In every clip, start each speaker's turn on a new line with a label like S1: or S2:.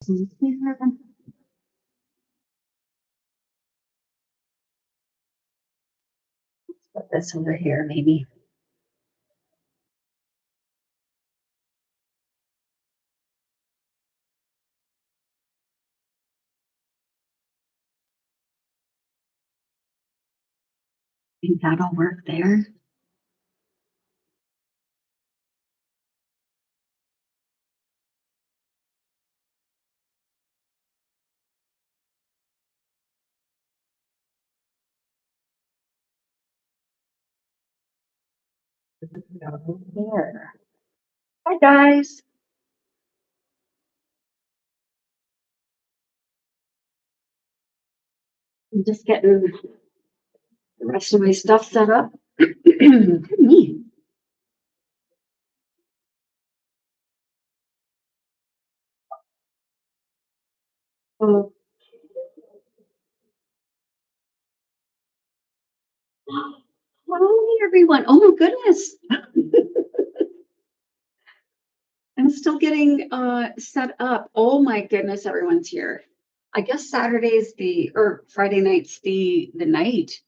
S1: here. Let's put this over here, maybe. I think that'll work there. There. Hi, guys. I'm just getting the rest of my stuff set up. Me. Oh. Hi, everyone. Oh, my goodness. I'm still getting set up. Oh, my goodness, everyone's here. I guess Saturday's or Friday night's the night.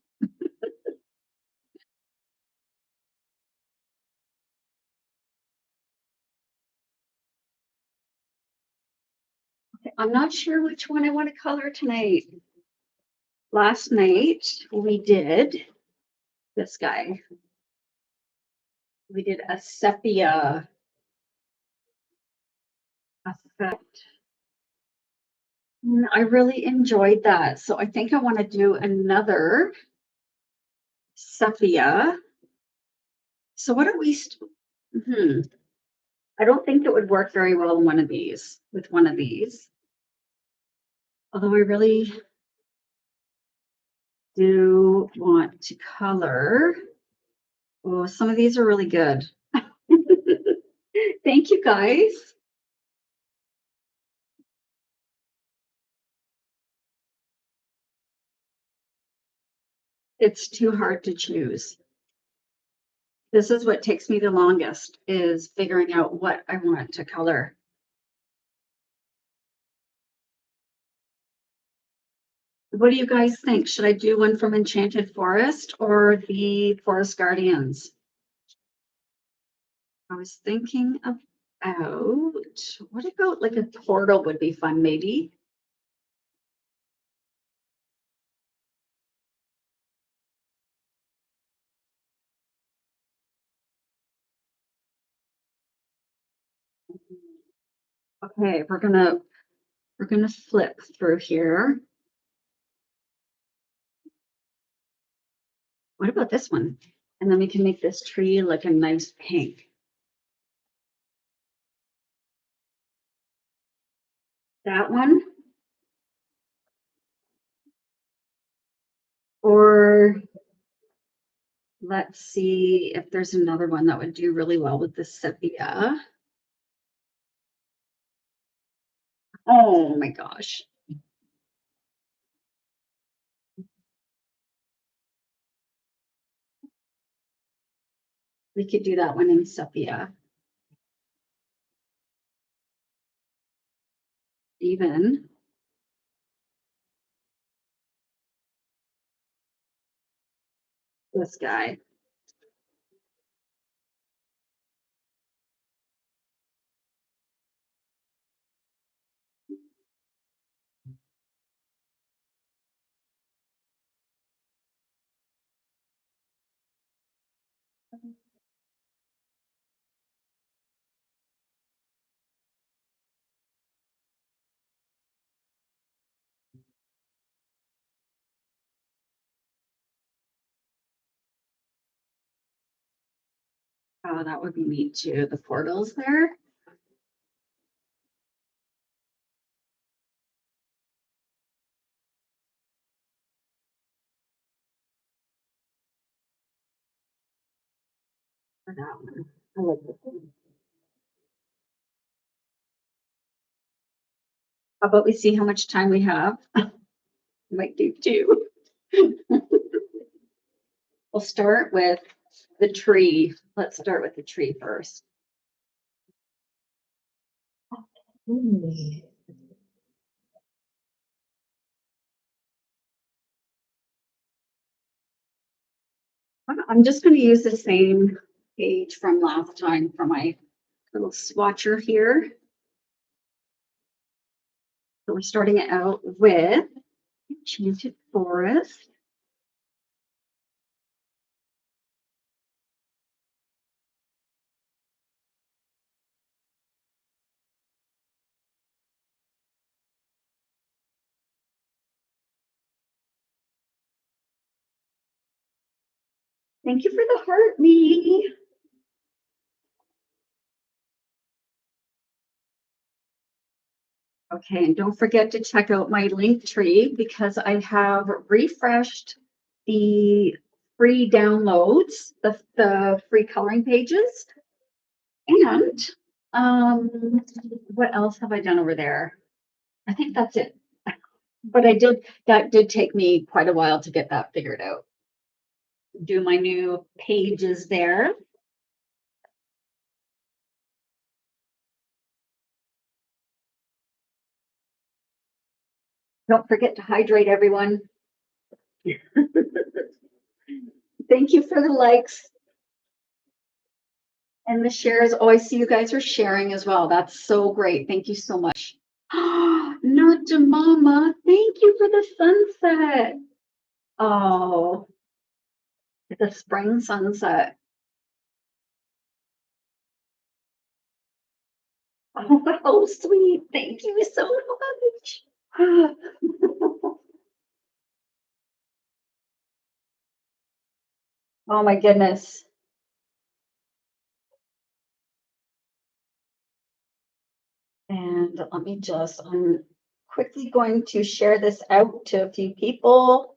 S1: I'm not sure which one I want to color tonight. Last night we did this guy. We did a sepia effect. I really enjoyed that. So I think I want to do another sepia. So what are we? I don't think it would work very well in one of these, with one of these. Although I really do want to color. Oh, some of these are really good. Thank you, guys. It's too hard to choose. This is what takes me the longest, is figuring out what I want to color. What do you guys think? Should I do one from Enchanted Forest or the Forest Guardians? I was thinking about, what about like a portal would be fun, maybe? Okay, we're gonna flip through here. What about this one? And then we can make this tree like a nice pink. That one. Or let's see if there's another one that would do really well with the sepia. Oh my gosh. We could do that one in sepia. Even this guy. Oh, that would be neat too. The portals there. For that one. I like this one. How about we see how much time we have? Might do two. We'll start with the tree. Let's start with the tree first. I'm just going to use the same page from last time for my little swatcher here. So we're starting it out with Enchanted Forest. Thank you for the heart, me. Okay, and don't forget to check out my link tree because I have refreshed the free downloads, the free coloring pages. And what else have I done over there? I think that's it. But that did take me quite a while to get that figured out. Do my new pages there. Don't forget to hydrate, everyone. Thank you for the likes and the shares. Oh, I see you guys are sharing as well. That's so great. Thank you so much. Not to mama. Thank you for the sunset. Oh, the spring sunset. Oh, how sweet. Thank you so much. Oh my goodness. And let me just, I'm quickly going to share this out to a few people.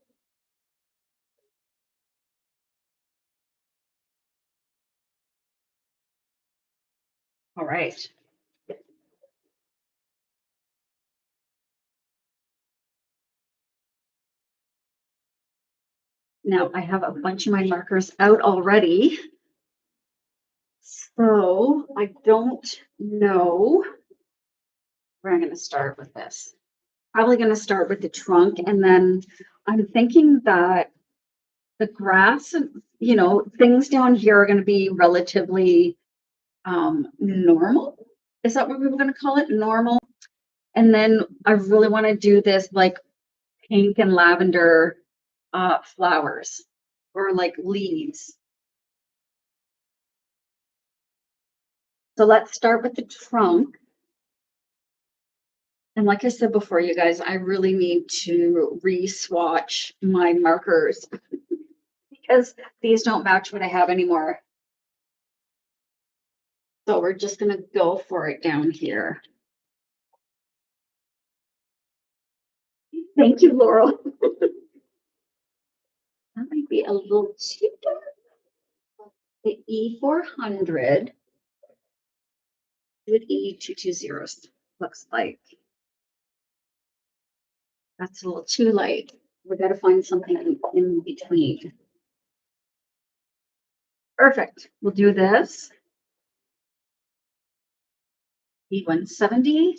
S1: All right. Now I have a bunch of my markers out already. So I don't know where I'm going to start with this. Probably going to start with the trunk, and then I'm thinking that the grass, you know, things down here are going to be relatively normal. Is that what we were going to call it? Normal. And then I really want to do this like pink and lavender flowers or like leaves. So let's start with the trunk. And like I said before, you guys, I really need to re-swatch my markers because these don't match what I have anymore. So we're just going to go for it down here. Thank you, Laurel. That might be a little too dark. The E400 with E220 looks like. That's a little too light. We got to find something in between. Perfect. We'll do this. E170.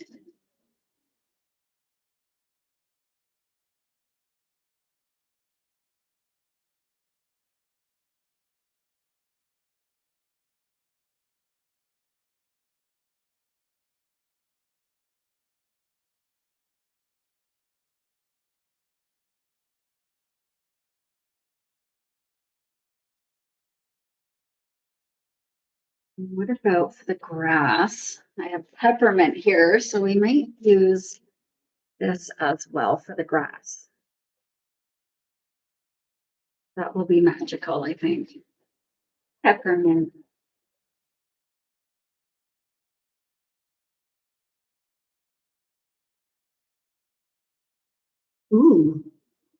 S1: What about for the grass? I have peppermint here, so we might use this as well for the grass. That will be magical, I think. Peppermint. Ooh,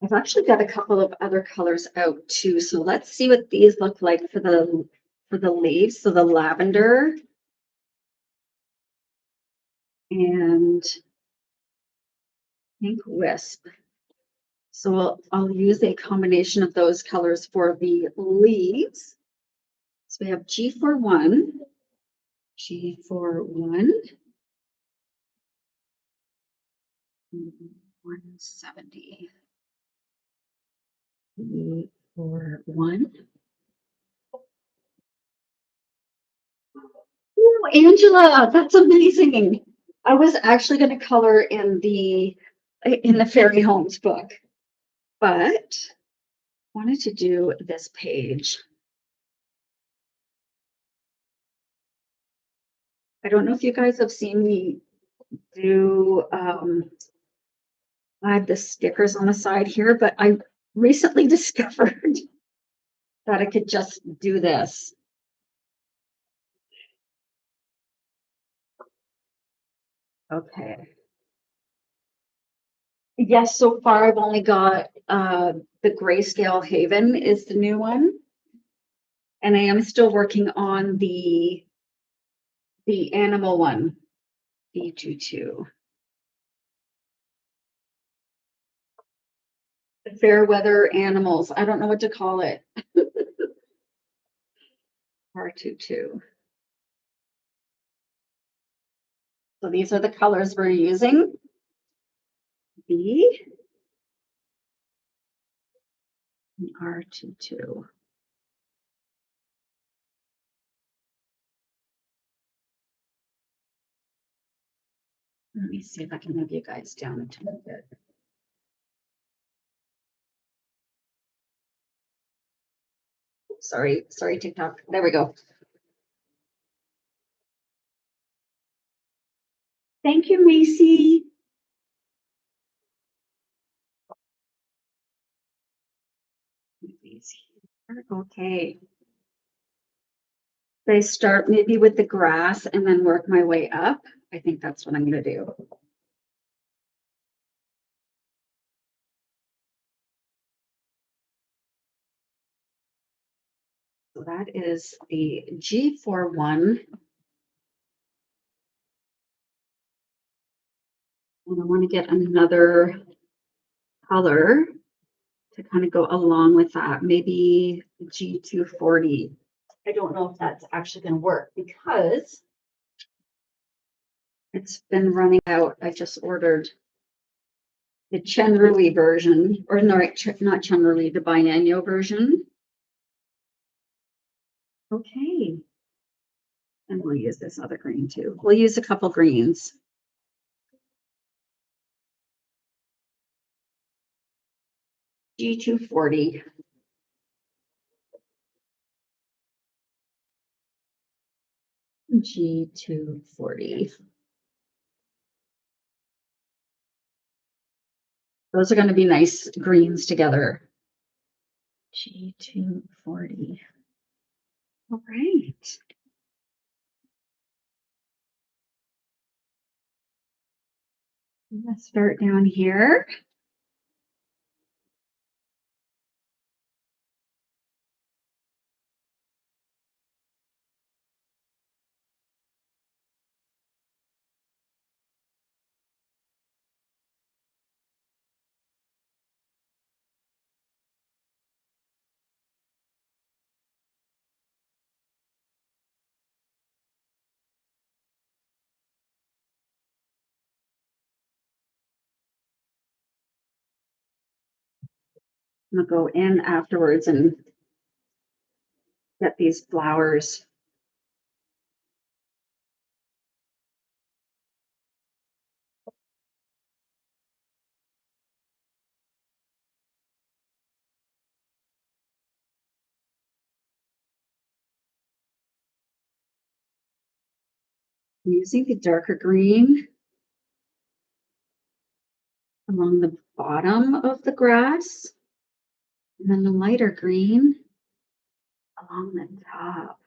S1: I've actually got a couple of other colors out too. So let's see what these look like for the leaves. So the lavender and pink wisp. So I'll use a combination of those colors for the leaves. So we have G41, G41, 170, G41. Oh, Angela, that's amazing. I was actually going to color in the fairy homes book, but wanted to do this page. I don't know if you guys have seen me do I have the stickers on the side here, but I recently discovered that I could just do this. Okay. Yes, so far I've only got the Grayscale Haven is the new one. And I am still working on the animal one, B22. The fair weather animals. I don't know what to call it. R22. So these are the colors we're using. B and R22. Let me see if I can move you guys down a little bit. Sorry, TikTok. There we go. Thank you, Macy. Okay. I start maybe with the grass and then work my way up. I think that's what I'm going to do. So that is the G41. And I want to get another color to kind of go along with that. Maybe G240. I don't know if that's actually going to work because it's been running out. I just ordered the Chenrui version, or no, not Chenrui, the biennial version. Okay. And we'll use this other green too. We'll use a couple greens. G240. G240. Those are going to be nice greens together. G240. All right. Let's start down here. I'm gonna go in afterwards and get these flowers. I'm using the darker green along the bottom of the grass, and then the lighter green along the top.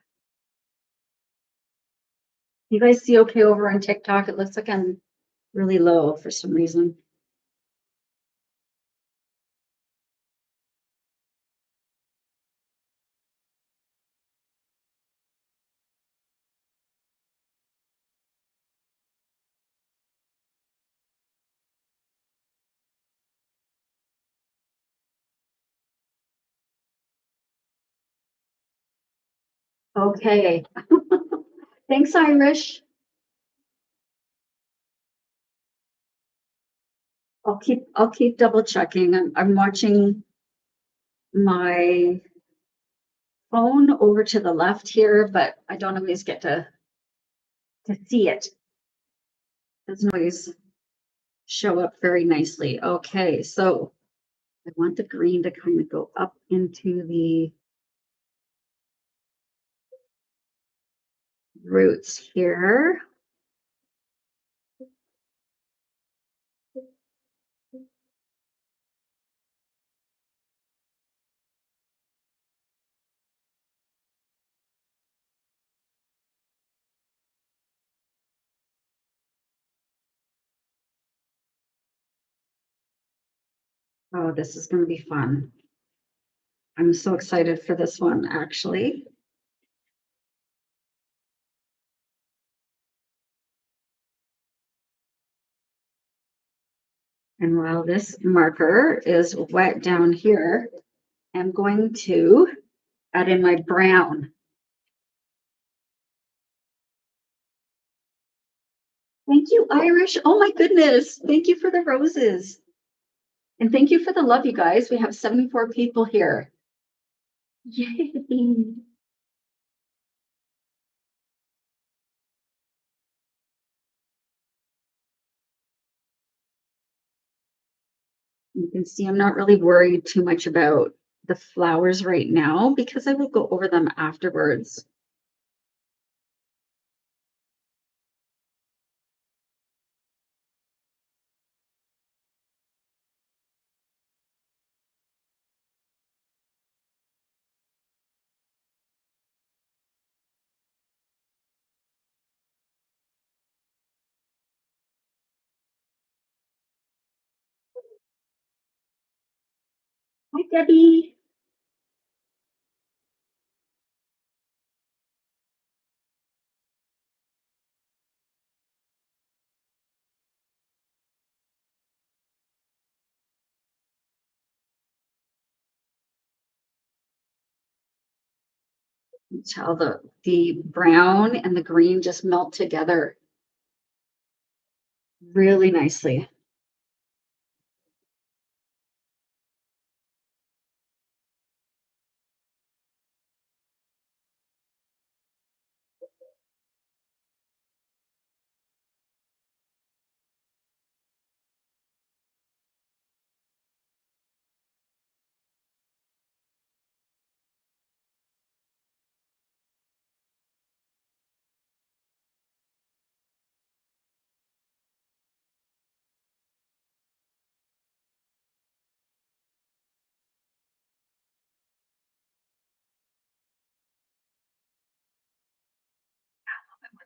S1: You guys see okay over on TikTok? It looks like I'm really low for some reason. Okay. Thanks, Irish. I'll keep double checking. I'm watching my phone over to the left here, but I don't always get to to see it. Doesn't always show up very nicely. Okay, so I want the green to kind of go up into the roots here. Oh, this is going to be fun. I'm so excited for this one, actually. And while this marker is wet down here, I'm going to add in my brown. Thank you, Irish. Oh my goodness. Thank you for the roses. And thank you for the love, you guys. We have 74 people here. Yay. You can see I'm not really worried too much about the flowers right now because I will go over them afterwards. Hi, Debbie. You can tell the brown and the green just melt together really nicely.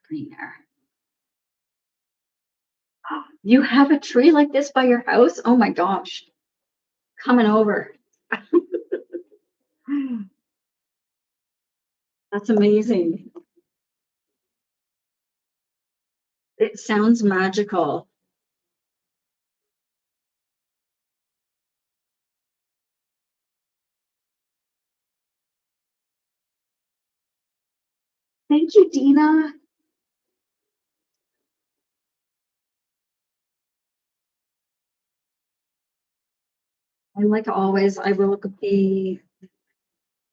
S1: Green there. You have a tree like this by your house? Oh my gosh. Coming over. That's amazing. It sounds magical. Thank you, Dina. And like always, I will be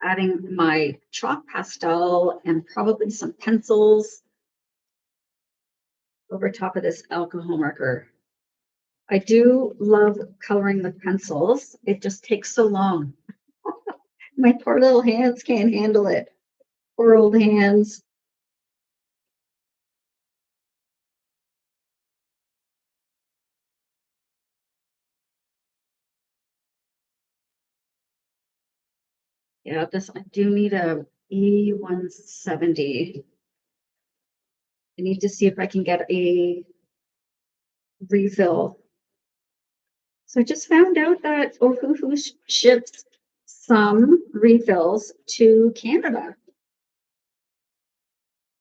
S1: adding my chalk pastel and probably some pencils over top of this alcohol marker. I do love coloring with pencils. It just takes so long. My poor little hands can't handle it. Poor old hands. Yeah, this I do need a E170. I need to see if I can get a refill. So I just found out that Ohuhu ships some refills to Canada.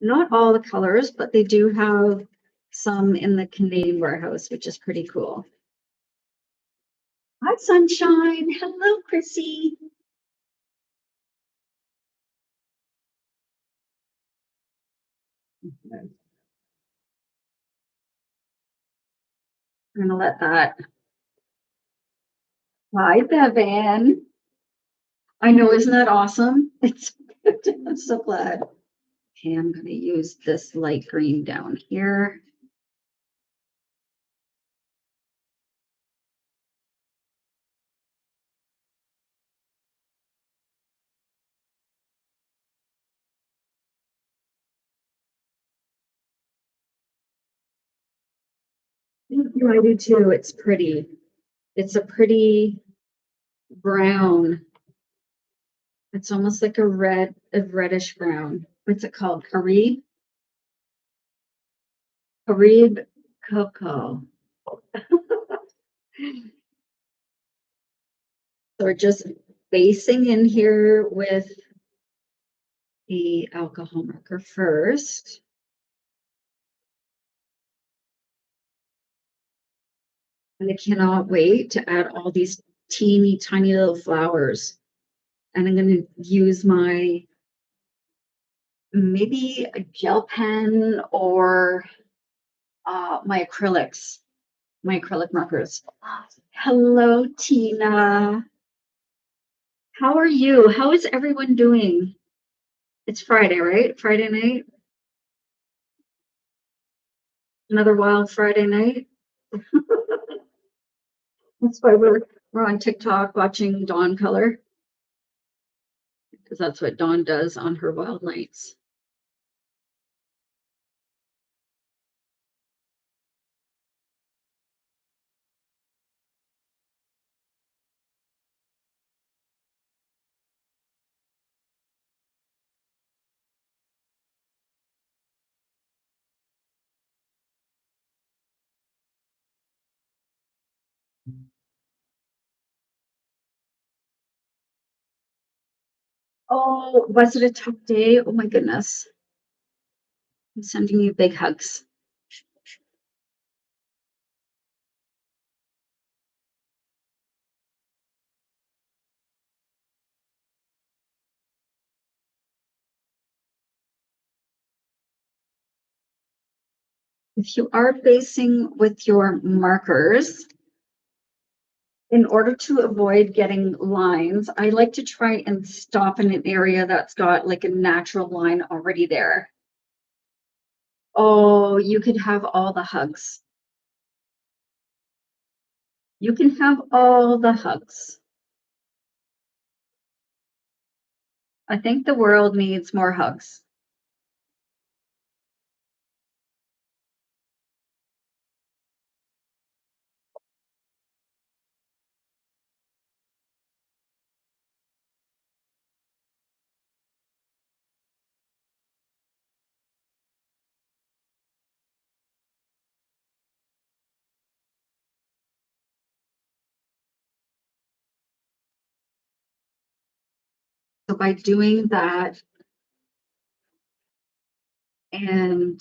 S1: Not all the colors, but they do have some in the Canadian warehouse, which is pretty cool. Hi, Sunshine. Hello, Chrissy. I'm gonna let that. Hi, Bevan. I know, isn't that awesome? It's I'm so glad. Okay, I'm going to use this light green down here. I do too. It's pretty. It's a pretty brown. It's almost like a reddish brown. What's it called? Carib cocoa. So we're just basing in here with the alcohol marker first. And I cannot wait to add all these teeny tiny little flowers. And I'm going to use my maybe a gel pen or my acrylic markers. Hello, Tina. How are you? How is everyone doing? It's Friday, right? Friday night? Another wild Friday night? That's why we're on TikTok watching Dawn color. Because that's what Dawn does on her wild nights. Oh, was it a tough day? Oh my goodness. I'm sending you big hugs. If you are basing with your markers, in order to avoid getting lines, I like to try and stop in an area that's got like a natural line already there. Oh, you could have all the hugs. You can have all the hugs. I think the world needs more hugs. So by doing that and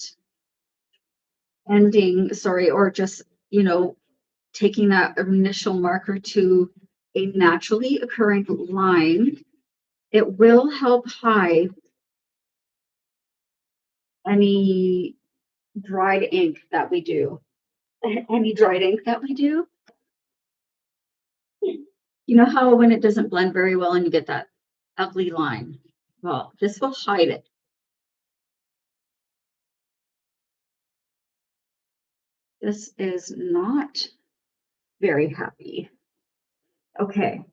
S1: or just, taking that initial marker to a naturally occurring line, it will help hide any dried ink that we do. Any dried ink that we do. You know how when it doesn't blend very well and you get that ugly line? Well, this will hide it. This is not very happy. Okay,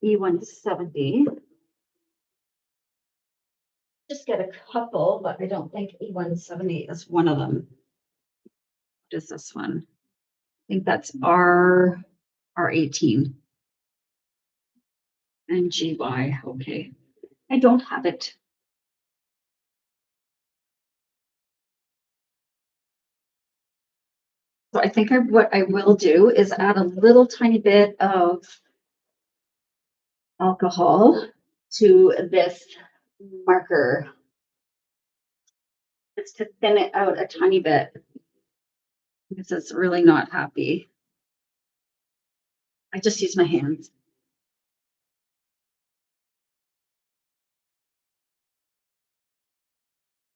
S1: E170. Just get a couple, but I don't think E170 is one of them. What is this one? I think that's R18 and GY. Okay, I don't have it. So I think what I will do is add a little tiny bit of alcohol to this marker. Just to thin it out a tiny bit because it's really not happy. I just use my hands.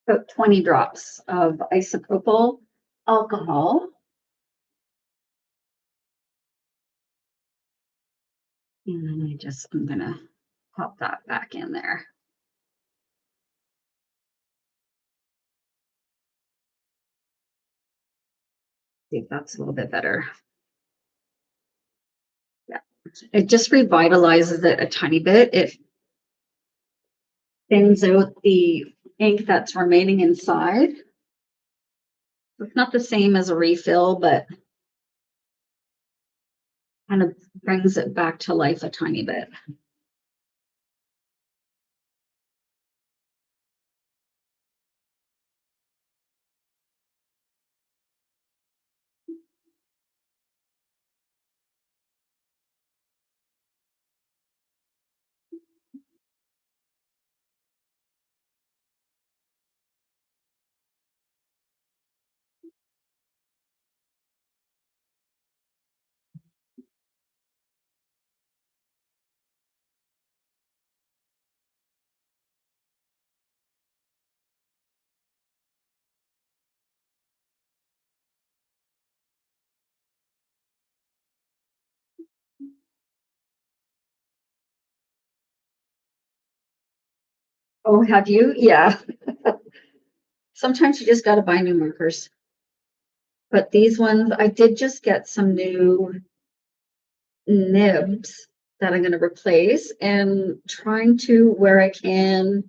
S1: About 20 drops of isopropyl alcohol. And then I'm gonna pop that back in there. See if that's a little bit better. Yeah, it just revitalizes it a tiny bit. It thins out the ink that's remaining inside. It's not the same as a refill, but kind of brings it back to life a tiny bit. Oh, have you? Yeah. Sometimes you just got to buy new markers. But these ones, I did just get some new nibs that I'm going to replace and trying to, where I can,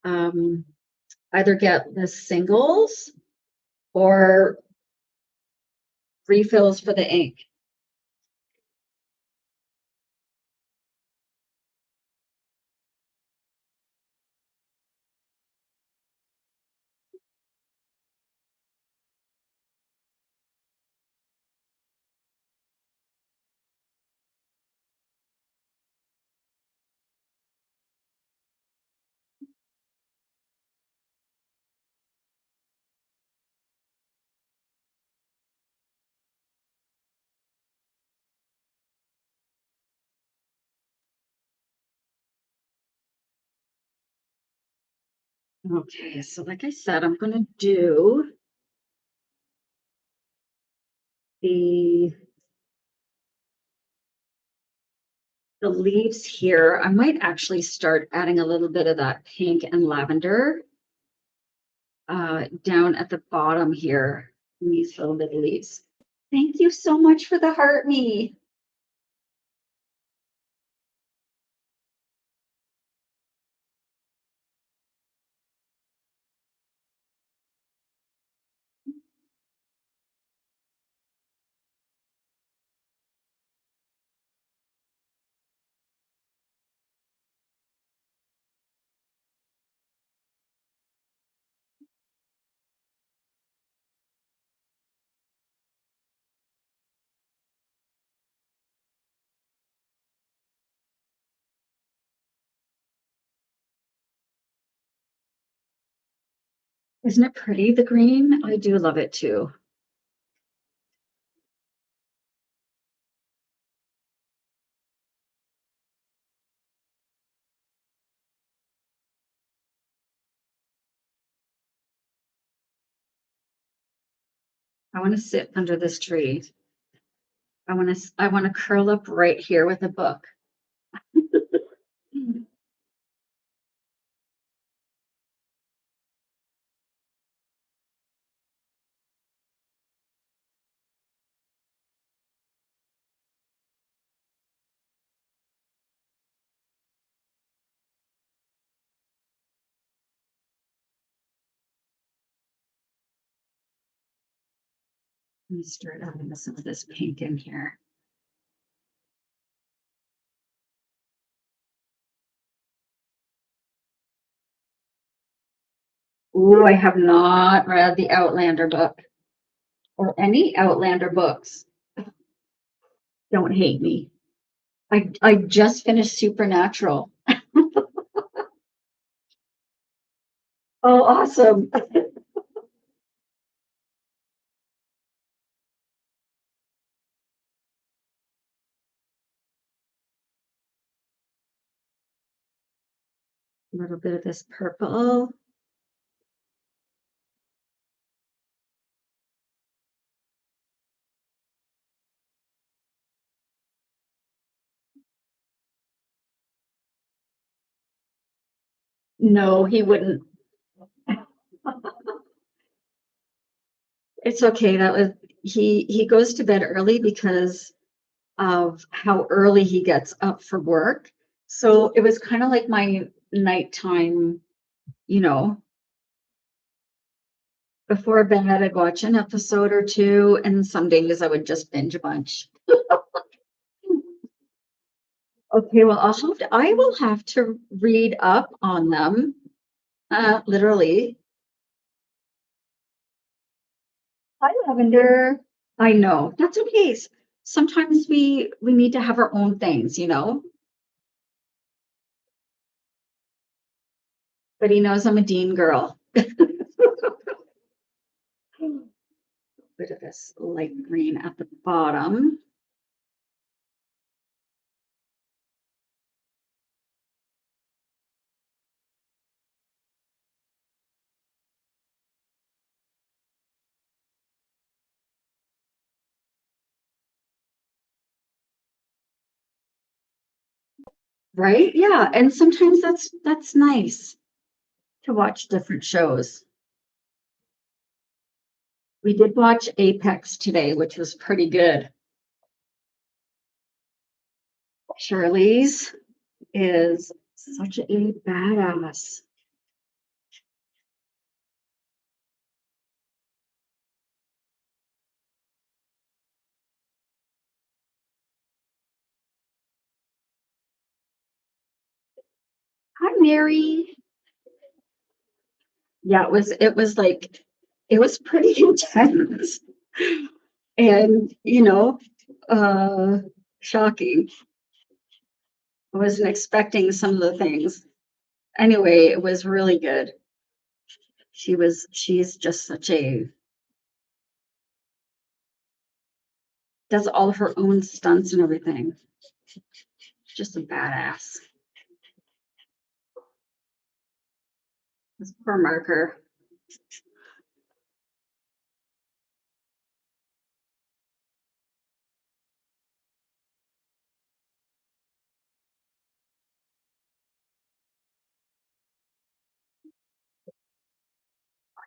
S1: either get the singles or refills for the ink. Okay, so like I said, I'm going to do the leaves here. I might actually start adding a little bit of that pink and lavender down at the bottom here in these little bit of leaves. Thank you so much for the heart me. Isn't it pretty, the green? I do love it too. I want to sit under this tree. I want to curl up right here with a book. Let me start adding some of this pink in here. Ooh, I have not read the Outlander book or any Outlander books. Don't hate me. I just finished Supernatural. Oh, awesome. A little bit of this purple. No, he wouldn't. It's okay. That was, he goes to bed early because of how early he gets up for work. So it was kind of like my nighttime, you know, before bed, I'd watch an episode or two, and some days I would just binge a bunch. Okay, well, I will have to read up on them. Literally. Hi, Lavender. I know. That's okay. Sometimes we need to have our own things, you know. But he knows I'm a Dean girl. Bit of this light green at the bottom. Right? Yeah. And sometimes that's nice to watch different shows. We did watch Apex today, which was pretty good. Shirley's is such a badass. Hi, Mary. Yeah, it was pretty intense. And, shocking. I wasn't expecting some of the things. Anyway, it was really good. She's just does all of her own stunts and everything. Just a badass. This poor marker.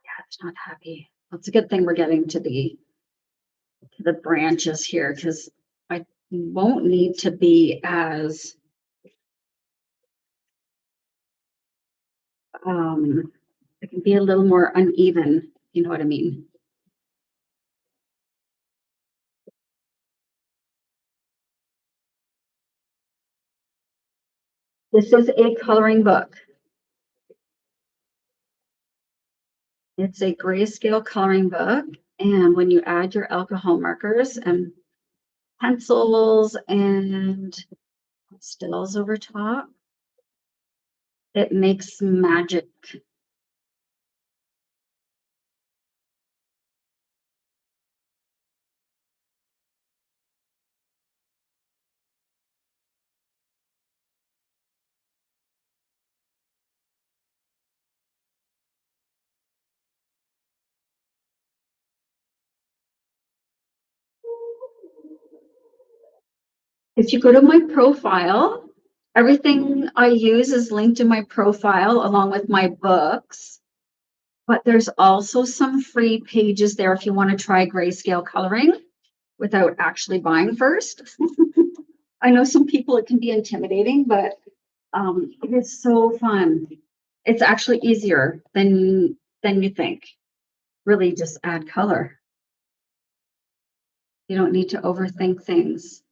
S1: Yeah, it's not happy. It's a good thing we're getting to the branches here because I won't need to be as it can be a little more uneven, you know what I mean? This is a coloring book. It's a grayscale coloring book. And when you add your alcohol markers and pencils and pastels over top, it makes magic. If you go to my profile, everything I use is linked in my profile along with my books. But there's also some free pages there if you want to try grayscale coloring without actually buying first. I know some people it can be intimidating, but it is so fun. It's actually easier than you think. Really just add color. You don't need to overthink things.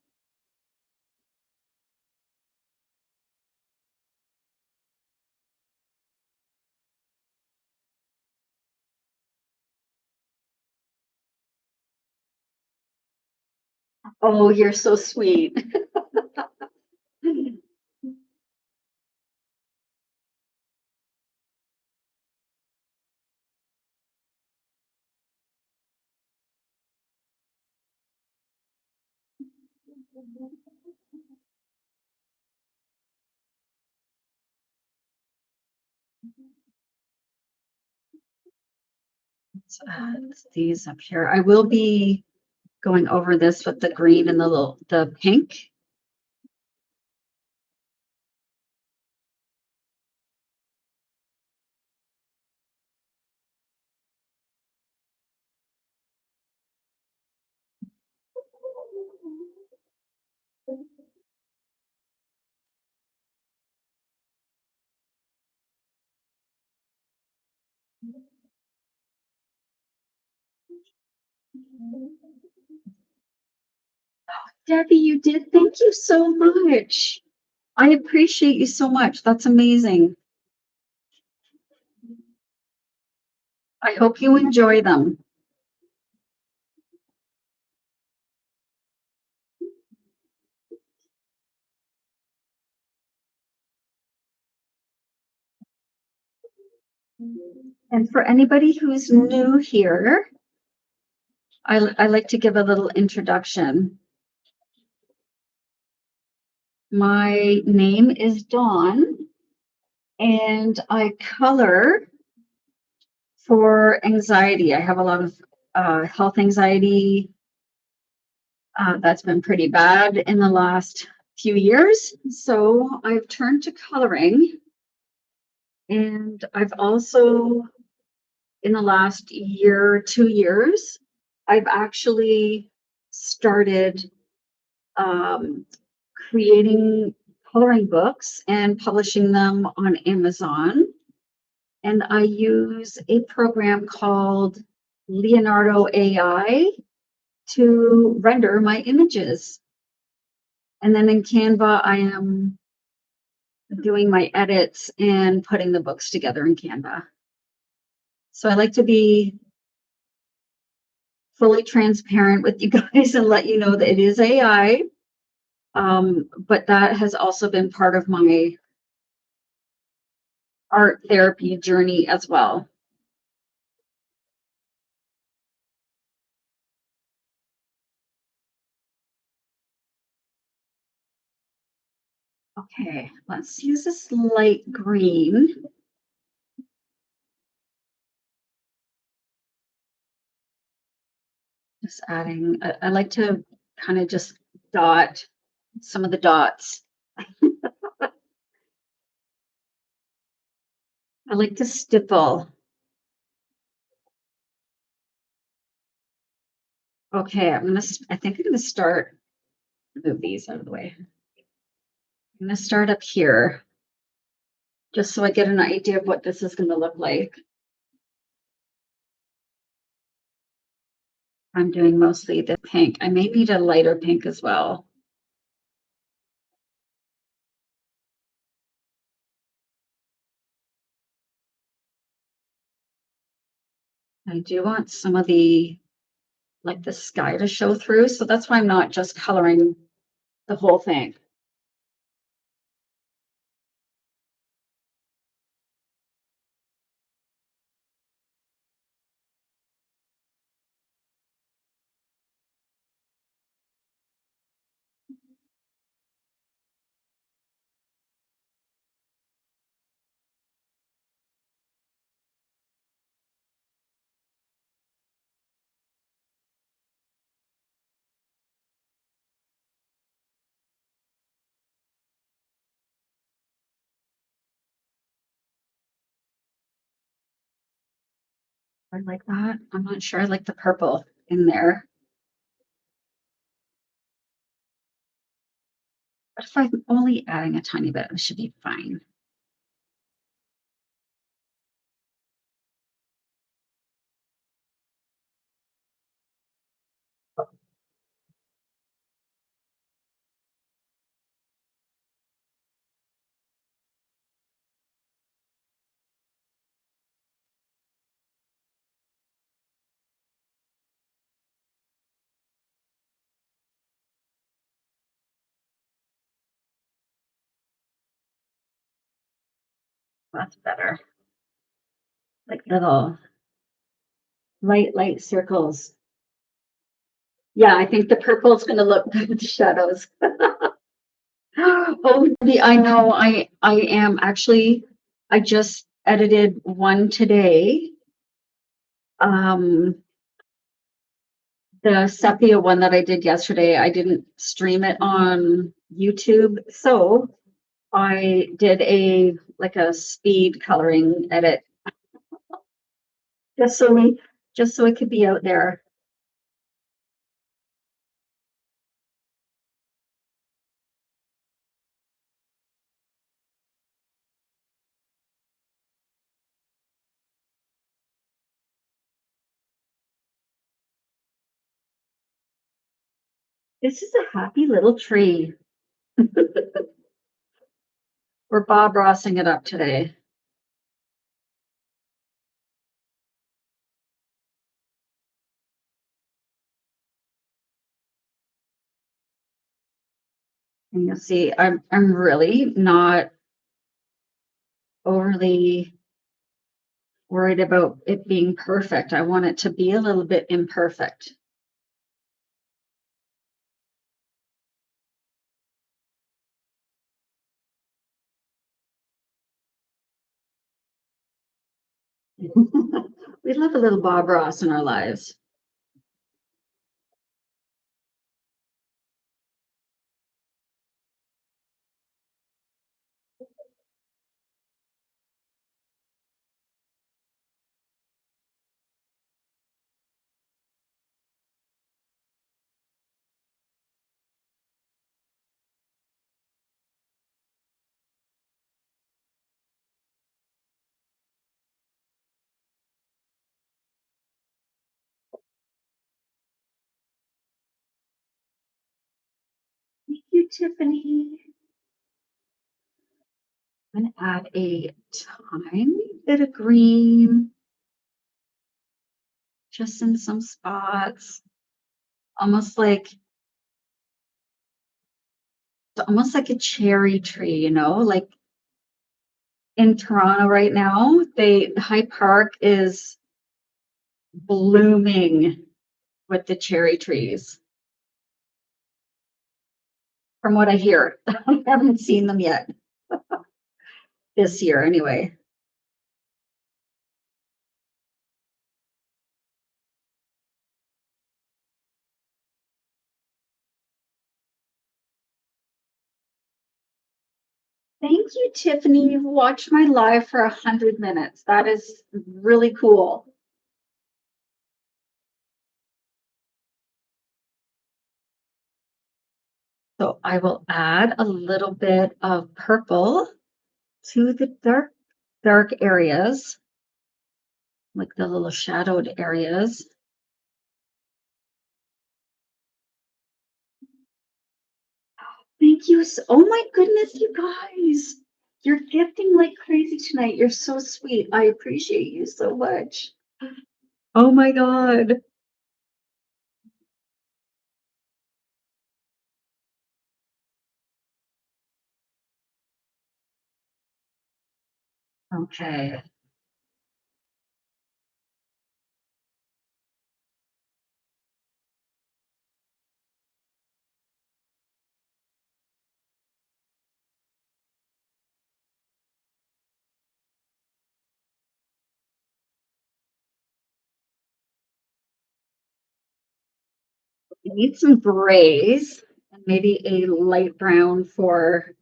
S1: Oh, you're so sweet. Let's add these up here. I will be going over this with the green and the pink. Debbie, you did. Thank you so much. I appreciate you so much. That's amazing. I hope you enjoy them. And for anybody who's new here, I like to give a little introduction. My name is Dawn, and I color for anxiety. I have a lot of health anxiety. That's been pretty bad in the last few years. So I've turned to coloring. And I've also, in the last year, 2 years, I've actually started creating coloring books and publishing them on Amazon. And I use a program called Leonardo AI to render my images. And then in Canva, I am doing my edits and putting the books together in Canva. So I like to be fully transparent with you guys and let you know that it is AI. But that has also been part of my art therapy journey as well. Okay, let's use this light green. Just adding, I like to kind of just dot some of the dots. I like to stipple. Okay, I think I'm gonna start, move these out of the way. I'm gonna start up here, just so I get an idea of what this is gonna look like. I'm doing mostly the pink. I may need a lighter pink as well. I do want some of the, like the sky to show through, so that's why I'm not just coloring the whole thing. I like that. I'm not sure I like the purple in there. But if I'm only adding a tiny bit, it should be fine. That's better. Like little light circles. Yeah, I think the purple is going to look good with the shadows. Oh, I know. I am actually. I just edited one today. The Sepia one that I did yesterday, I didn't stream it on YouTube, so I did a speed coloring edit just so it could be out there. This is a happy little tree. We're Bob Rossing it up today. And you'll see I'm really not overly worried about it being perfect. I want it to be a little bit imperfect. We love a little Bob Ross in our lives. Thank you, Tiffany. I'm going to add a tiny bit of green just in some spots, almost like a cherry tree, you know, like in Toronto right now, Hyde Park is blooming with the cherry trees. From what I hear, I haven't seen them yet this year anyway. Thank you, Tiffany. You've watched my live for 100 minutes. That is really cool. So I will add a little bit of purple to the dark areas, like the little shadowed areas. Thank you. Oh my goodness, you guys. You're gifting like crazy tonight. You're so sweet. I appreciate you so much. Oh my God. Okay. You need some grays and maybe a light brown for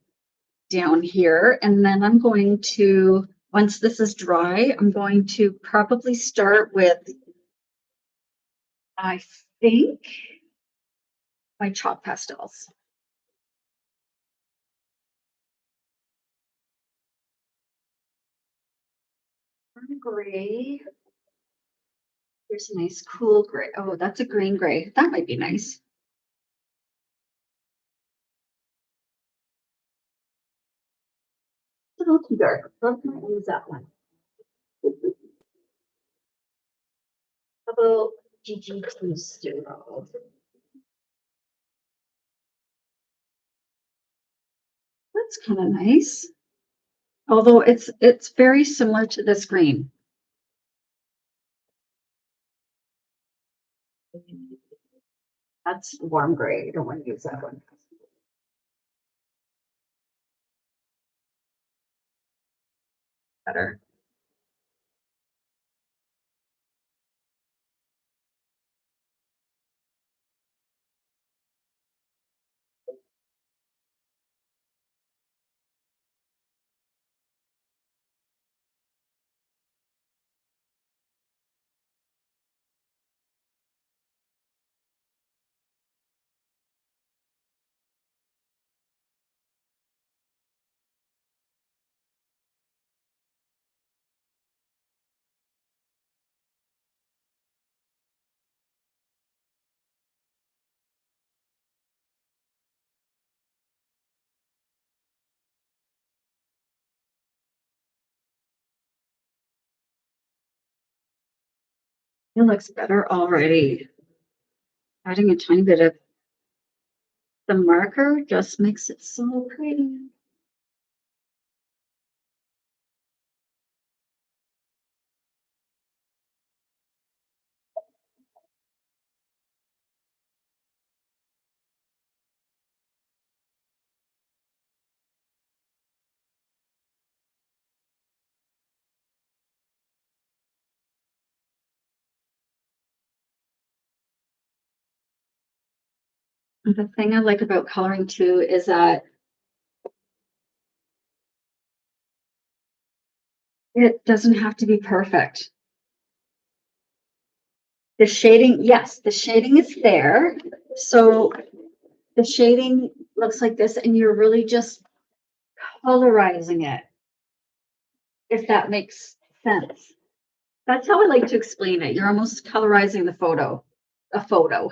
S1: down here. And then I'm going to, once this is dry, I'm going to probably start with, I think, my chalk pastels. Gray. Here's a nice cool gray. Oh, that's a green gray. That might be nice. It's a little too dark. I might use that one. How about GG2 Zero? That's kind of nice. Although it's very similar to this green. That's warm gray. You don't want to use that one. Better. It looks better already. Adding a tiny bit of the marker just makes it so pretty. The thing I like about coloring too is that it doesn't have to be perfect. The shading, yes, the shading is there. So the shading looks like this, and you're really just colorizing it, if that makes sense. That's how I like to explain it. You're almost colorizing the photo, a photo.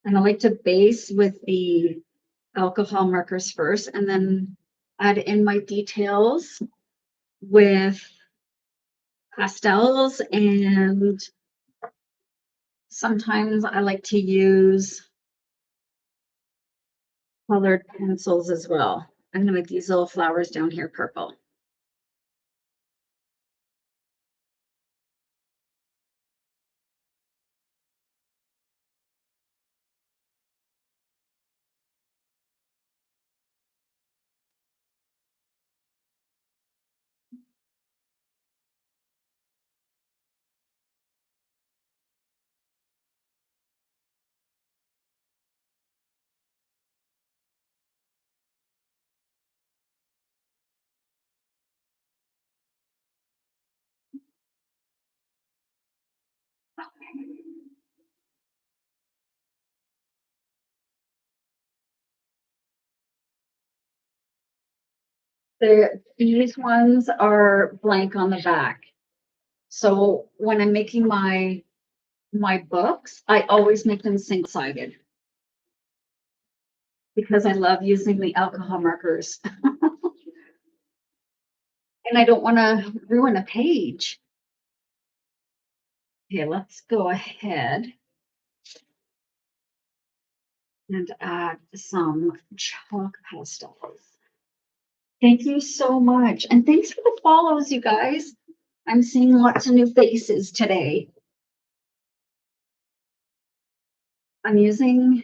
S1: And I like to base with the alcohol markers first and then add in my details with pastels, and sometimes I like to use colored pencils as well. I'm gonna make these little flowers down here purple. These ones are blank on the back. So when I'm making my books, I always make them single-sided because I love using the alcohol markers. And I don't want to ruin a page. Okay, let's go ahead and add some chalk pastels. Thank you so much. And thanks for the follows, you guys. I'm seeing lots of new faces today. I'm using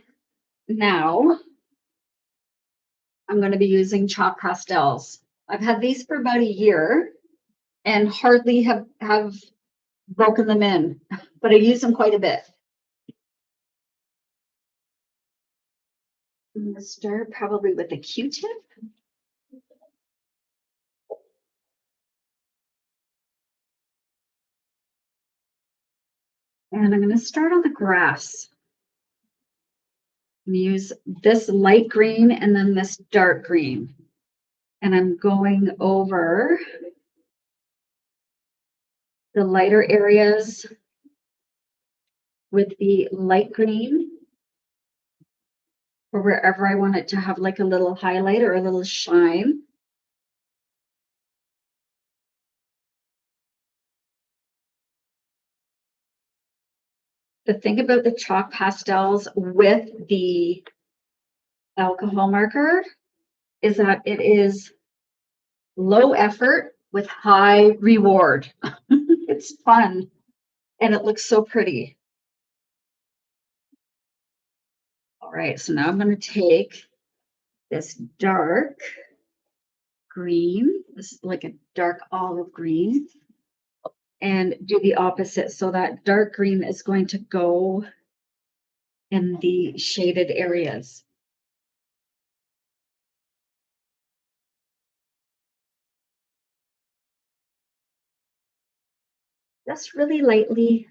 S1: now, I'm going to be using chalk pastels. I've had these for about a year and hardly have broken them in, but I use them quite a bit. I'm going to start probably with a Q-tip. And I'm going to start on the grass. I'm going to use this light green and then this dark green. And I'm going over the lighter areas with the light green, or wherever I want it to have like a little highlight or a little shine. The thing about the chalk pastels with the alcohol marker is that it is low effort with high reward. It's fun and it looks so pretty. All right, so now I'm going to take this dark green, this is like a dark olive green, and do the opposite. So that dark green is going to go in the shaded areas. Just really lightly.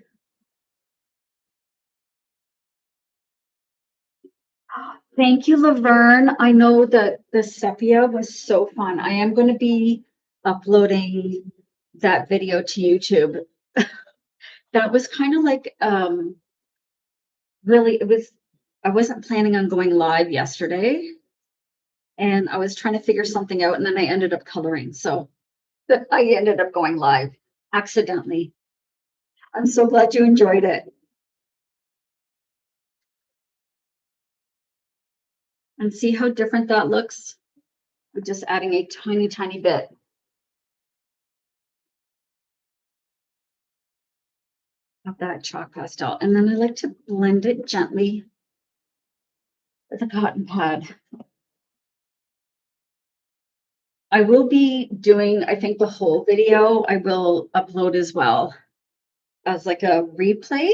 S1: Thank you, Laverne. I know that the sepia was so fun. I am going to be uploading that video to YouTube. That was kind of like really, it was I wasn't planning on going live yesterday, and I was trying to figure something out, and then I ended up coloring. So I ended up going live accidentally. I'm so glad you enjoyed it. And see how different that looks? We're just adding a tiny, tiny bit. Of that chalk pastel. And then I like to blend it gently with a cotton pad. I will be doing, I think, the whole video I will upload as well as like a replay.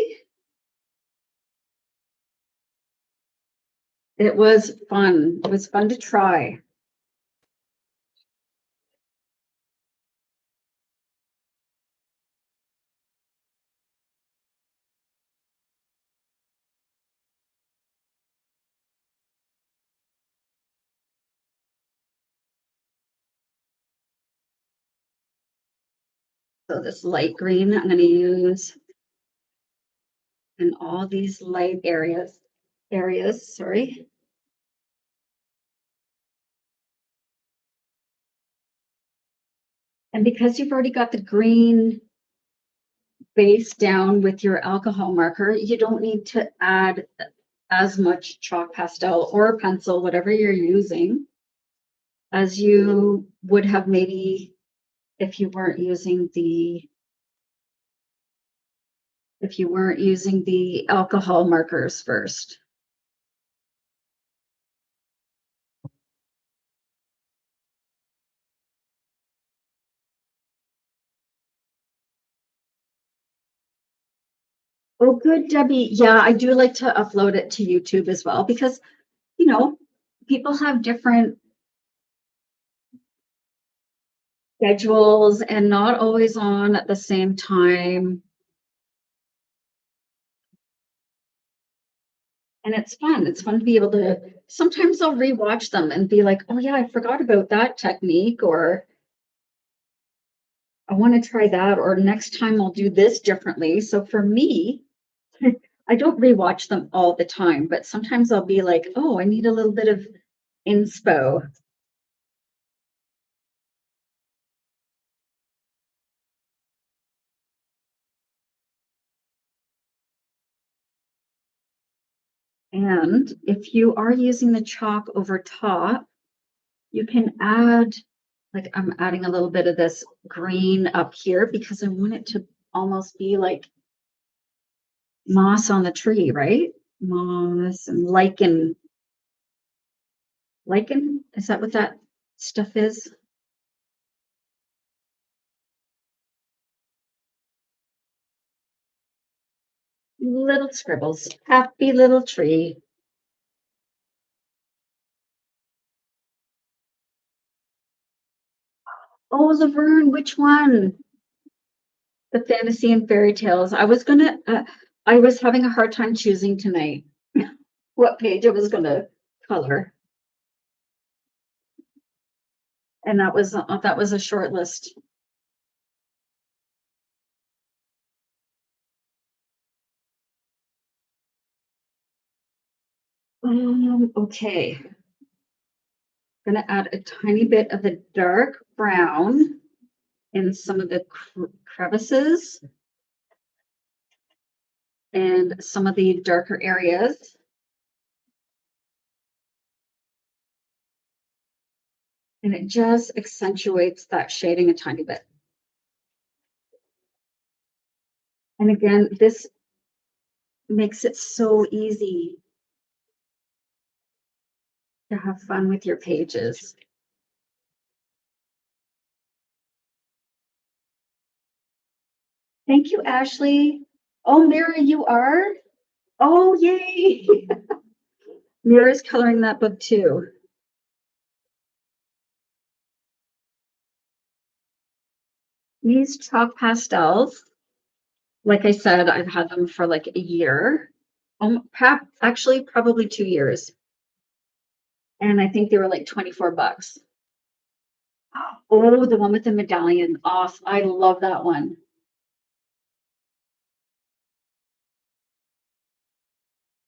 S1: It was fun. It was fun to try. So this light green I'm going to use in all these light areas, sorry. And because you've already got the green base down with your alcohol marker, you don't need to add as much chalk pastel or pencil, whatever you're using, as you would have maybe if you weren't using the alcohol markers first. Oh, good, Debbie. Yeah, I do like to upload it to YouTube as well because, you know, people have different schedules and not always on at the same time. And it's fun. It's fun to be able to, sometimes I'll rewatch them and be like, oh yeah, I forgot about that technique, or I want to try that, or next time I'll do this differently. So for me, I don't rewatch them all the time, but sometimes I'll be like, oh, I need a little bit of inspo. And if you are using the chalk over top, you can add, like I'm adding a little bit of this green up here because I want it to almost be like moss on the tree, right? Moss and lichen. Lichen, is that what that stuff is? Little scribbles. Happy little tree. Oh, Laverne, which one? The fantasy and fairy tales. I was having a hard time choosing tonight what page I was gonna color. And that was a short list. Okay. Gonna add a tiny bit of the dark brown in some of the crevices and some of the darker areas. And it just accentuates that shading a tiny bit. And again, this makes it so easy to have fun with your pages. Thank you, Ashley. Oh, Mira, you are? Oh, yay. Mira's coloring that book too. These chalk pastels, like I said, I've had them for like a year. Actually, probably 2 years. And I think they were like 24 bucks. Oh, the one with the medallion. Awesome. I love that one.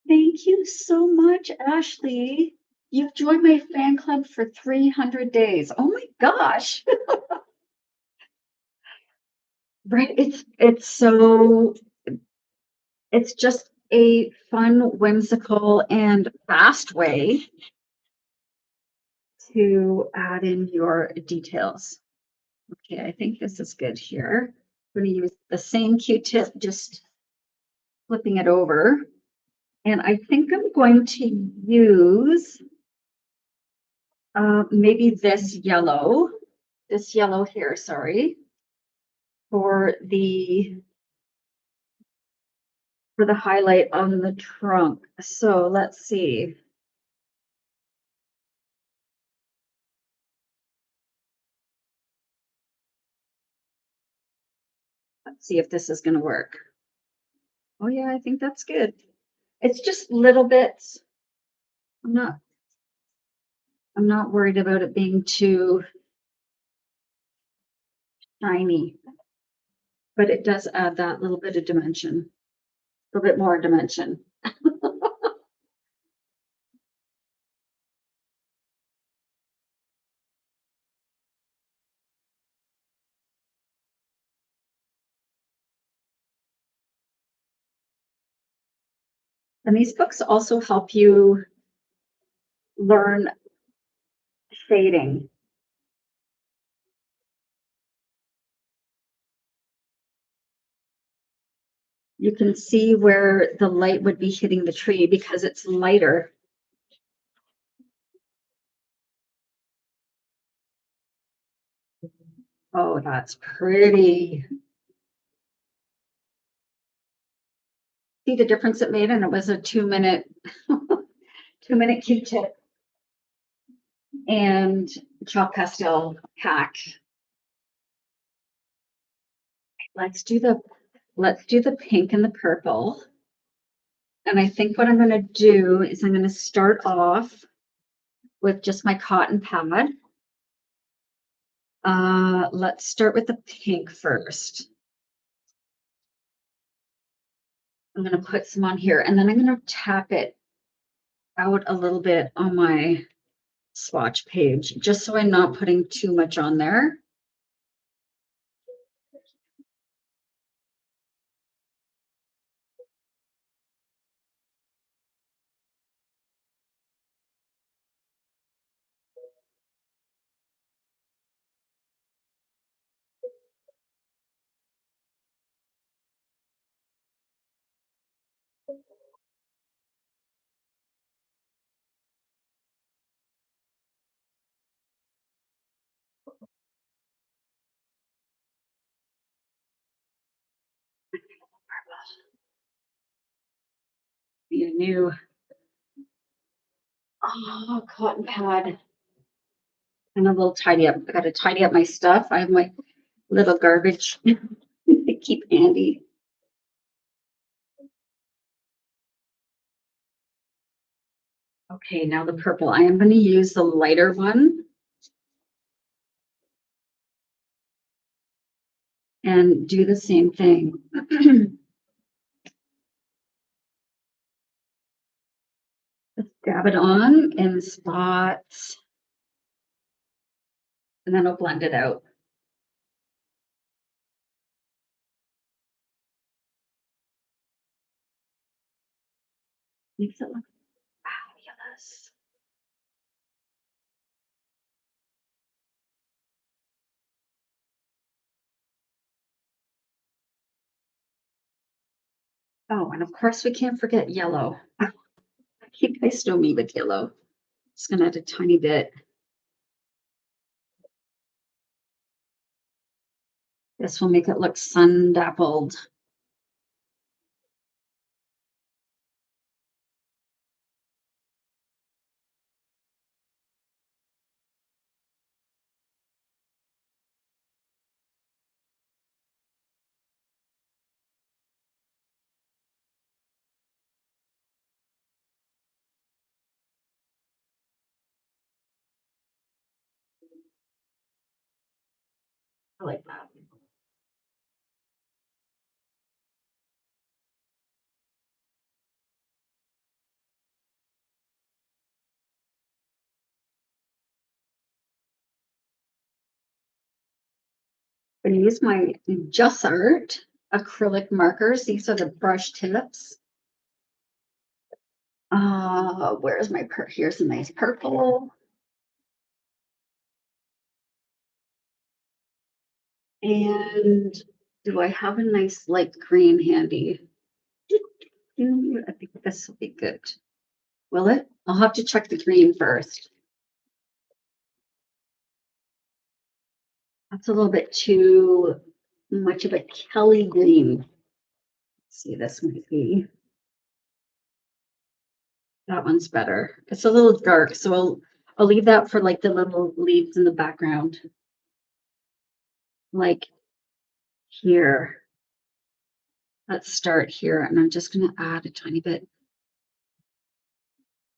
S1: Thank you so much, Ashley. You've joined my fan club for 300 days. Oh my gosh. Right. It's just a fun, whimsical, and fast way to add in your details. Okay, I think this is good here. I'm going to use the same Q-tip, just flipping it over. And I think I'm going to use maybe this yellow here, sorry, for the highlight on the trunk. So let's see. Let's see if this is going to work. Oh yeah, I think that's good. It's just little bits. I'm not worried about it being too shiny, but it does add that little bit of dimension, a little bit more dimension. And these books also help you learn shading. You can see where the light would be hitting the tree because it's lighter. Oh, that's pretty. See the difference it made? And it was a 2-minute, 2-minute Q-tip and chalk pastel hack. Let's do the pink and the purple. And I think what I'm going to do is I'm going to start off with just my cotton pad. Let's start with the pink first. I'm going to put some on here and then I'm going to tap it out a little bit on my swatch page, just so I'm not putting too much on there. Be a new cotton pad and a little tidy up. I got to tidy up my stuff. I have my little garbage to keep handy. Okay, now the purple. I am going to use the lighter one and do the same thing. Just dab it on in spots and then I'll blend it out. Makes it look fabulous. Oh, and of course we can't forget yellow. You guys know me with yellow. Just gonna add a tiny bit. This will make it look sun-dappled. I like that. I'm gonna use my Just Art acrylic markers. These are the brush tips. Where's my here's a nice purple. And do I have a nice light green handy? I think this will be good. Will it? I'll have to check the green first. That's a little bit too much of a Kelly green. Let's see, this might be. That one's better. It's a little dark, so I'll leave that for like the little leaves in the background. Like here. Let's start here, and I'm just going to add a tiny bit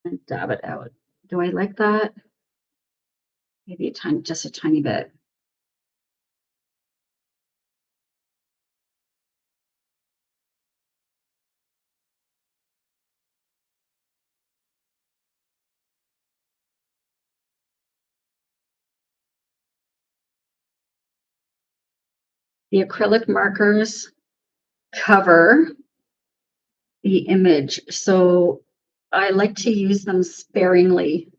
S1: and dab it out. Do I like that? Maybe just a tiny bit. The acrylic markers cover the image, so I like to use them sparingly.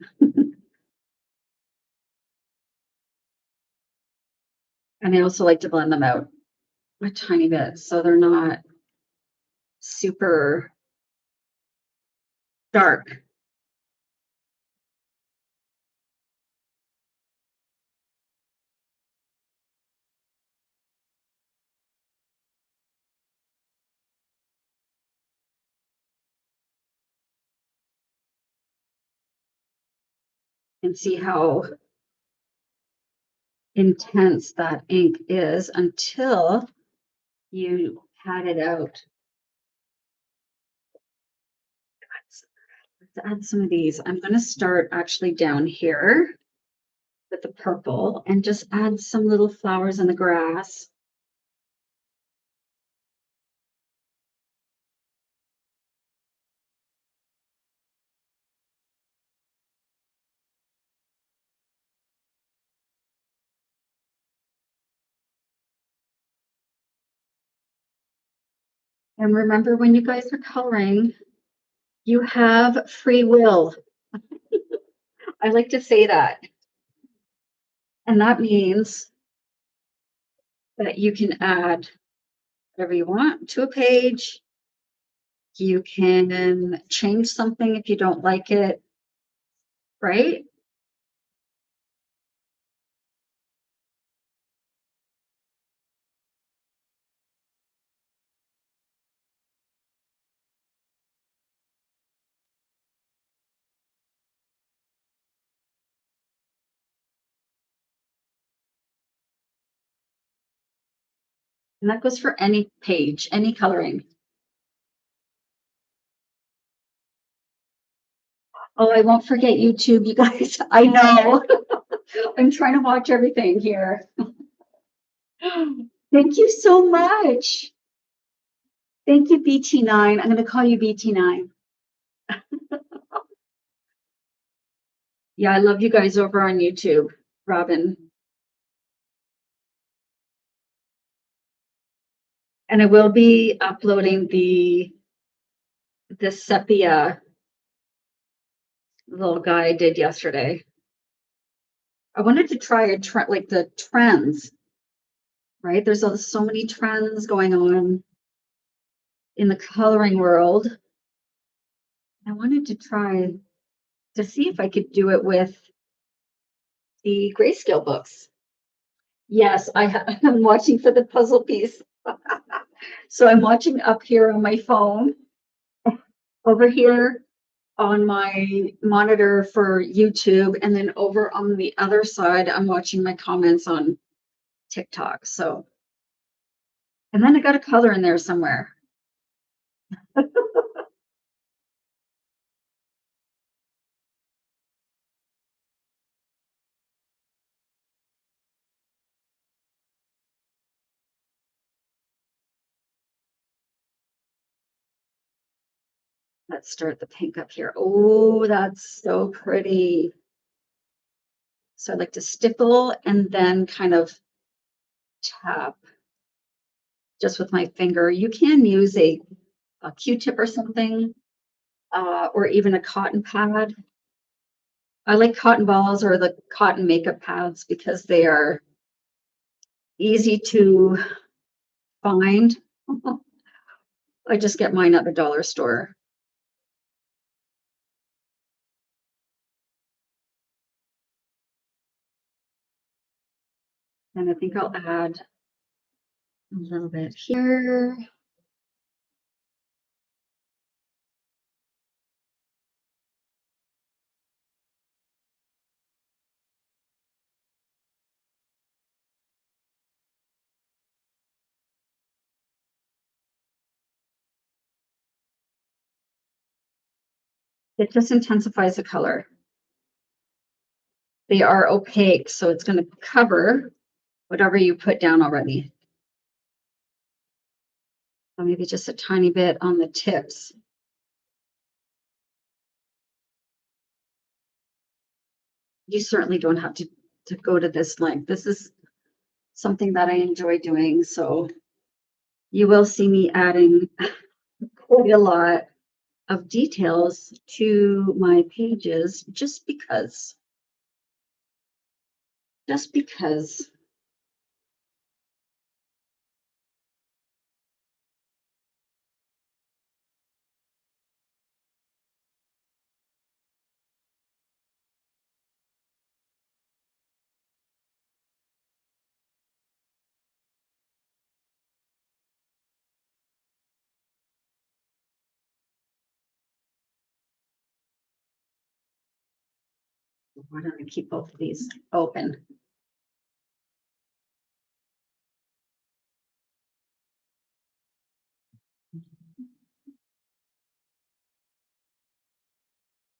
S1: And I also like to blend them out a tiny bit so they're not super dark. And see how intense that ink is until you pat it out. Let's add some of these. I'm going to start actually down here with the purple and just add some little flowers in the grass. And remember, when you guys are coloring, you have free will. I like to say that. And that means that you can add whatever you want to a page. You can change something if you don't like it, right? And that goes for any page, any coloring. Oh, I won't forget YouTube, you guys. I know. I'm trying to watch everything here. Thank you so much. Thank you, BT9. I'm going to call you BT9. Yeah, I love you guys over on YouTube, Robin. And I will be uploading the Sepia little guy I did yesterday. I wanted to try a trend, like the trends, right? There's so many trends going on in the coloring world. I wanted to try to see if I could do it with the grayscale books. Yes, I'm watching for the puzzle piece. So I'm watching up here on my phone, over here on my monitor for YouTube, and then over on the other side, I'm watching my comments on TikTok. So, and then I got a color in there somewhere. Let's start the pink up here. Oh, that's so pretty. So I like to stipple and then kind of tap just with my finger. You can use a Q-tip or something, or even a cotton pad. I like cotton balls or the cotton makeup pads because they are easy to find. I just get mine at the dollar store. And I think I'll add a little bit here. It just intensifies the color. They are opaque, so it's going to cover whatever you put down already. So maybe just a tiny bit on the tips. You certainly don't have to go to this length. This is something that I enjoy doing, so you will see me adding quite a lot of details to my pages just because. Just because. Why don't I keep both of these open?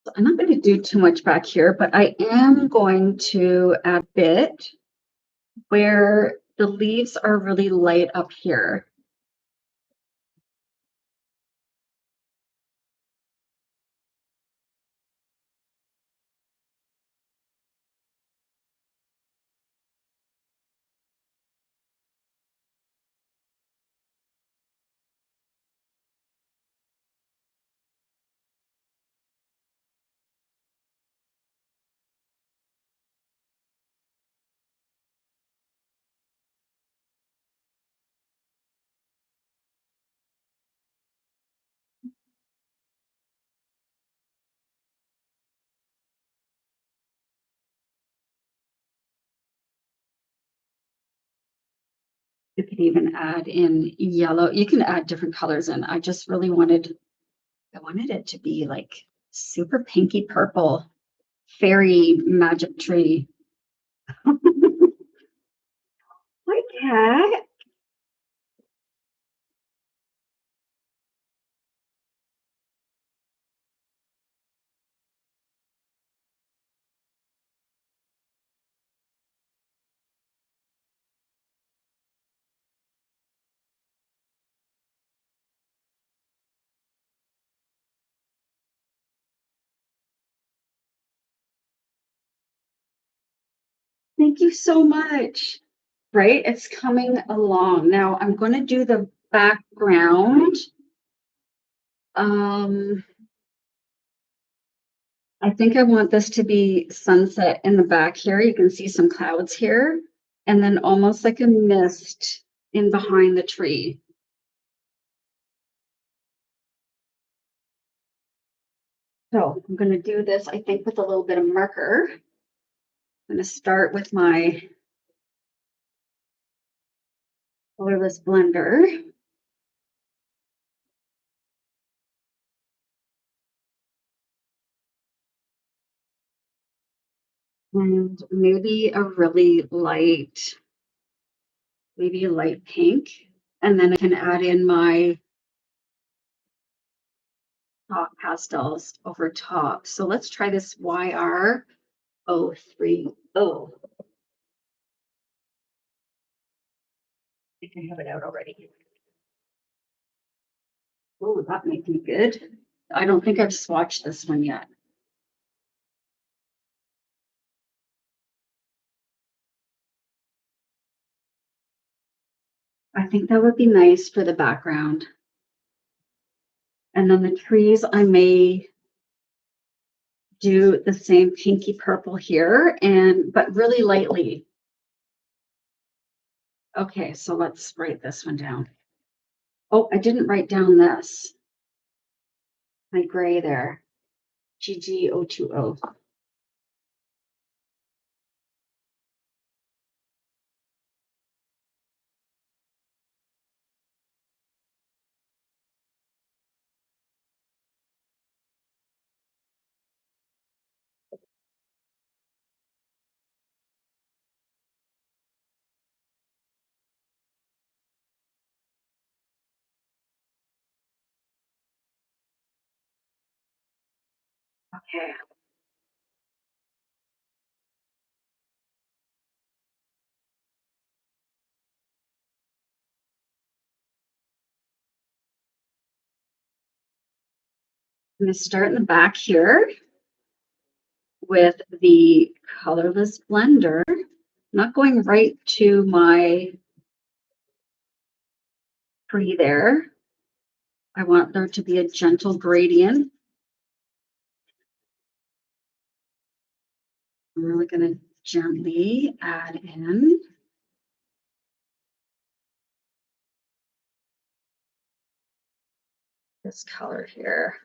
S1: So I'm not going to do too much back here, but I am going to add a bit where the leaves are really light up here. You could even add in yellow. You can add different colors in. I just really wanted it to be like super pinky purple, fairy magic tree. Hi, cat. Thank you so much. Right? It's coming along. Now I'm going to do the background. I think I want this to be sunset in the back here. You can see some clouds here, and then almost like a mist in behind the tree. So I'm going to do this, I think, with a little bit of marker. I'm going to start with my colorless blender. And maybe a really light, maybe a light pink. And then I can add in my top pastels over top. So let's try this YR030. I think I have it out already. Oh, that might be good. I don't think I've swatched this one yet. I think that would be nice for the background. And then the trees, I may do the same pinky purple here, but really lightly. Okay, so let's write this one down. Oh, I didn't write down this. My gray there. GGO20. Okay. I'm going to start in the back here with the colorless blender. I'm not going right to my tree there. I want there to be a gentle gradient. I'm really going to gently add in this color here.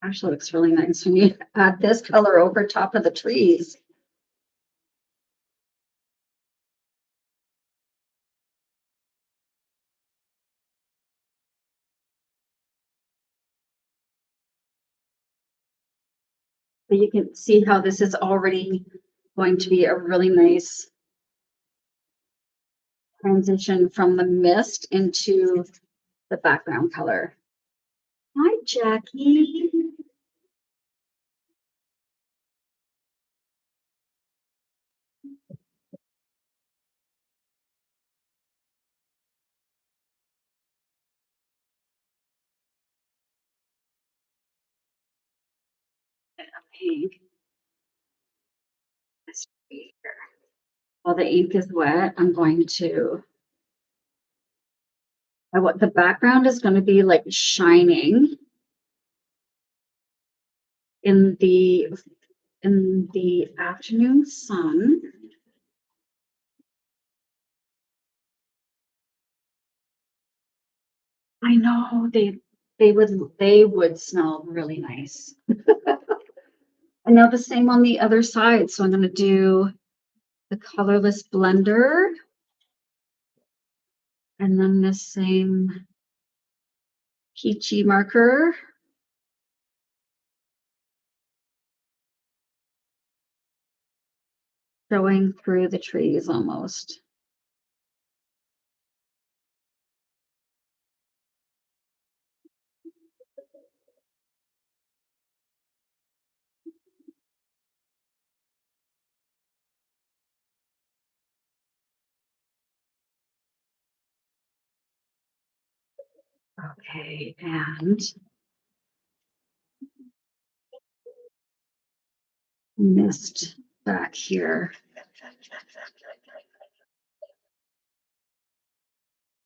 S1: Actually looks really nice when you add this color over top of the trees. But you can see how this is already going to be a really nice transition from the mist into the background color. Hi, Jackie. Pink. This here. While the ink is wet, I'm going to. What the background is going to be like shining in the afternoon sun. I know they would smell really nice. I know the same on the other side, so I'm going to do the colorless blender and then the same peachy marker. Showing through the trees almost. Okay, and mist back here.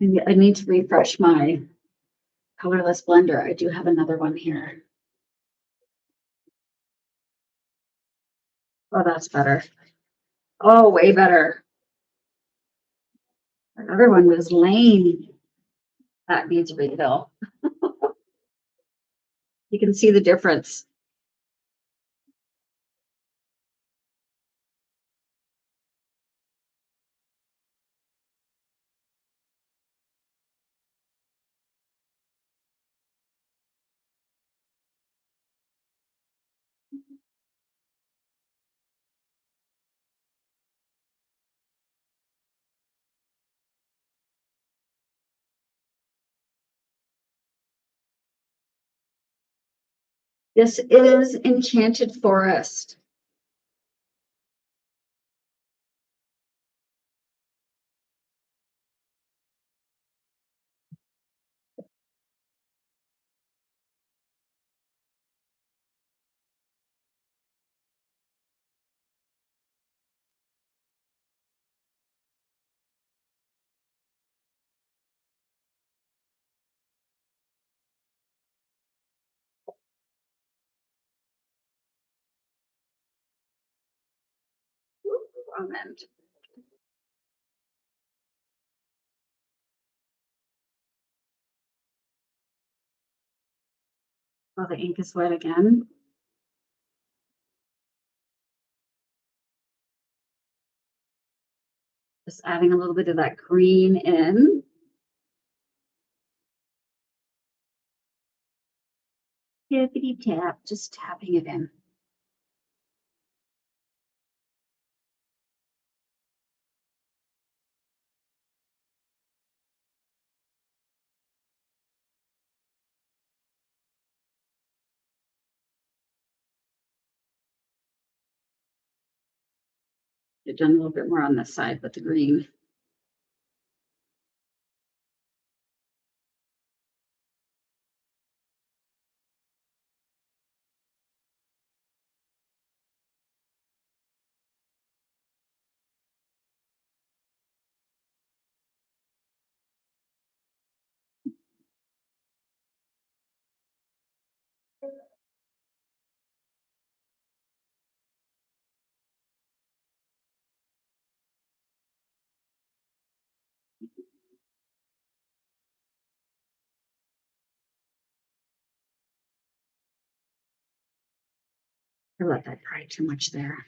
S1: I need to refresh my colorless blender. I do have another one here. Oh, that's better. Oh, way better. Another one was lame. That needs a refill. You can see the difference. This is Enchanted Forest. comment. Oh, the ink is wet again. Just adding a little bit of that green in. Tippity tap, just tapping it in. I've done a little bit more on this side with the green. I let that dry too much there.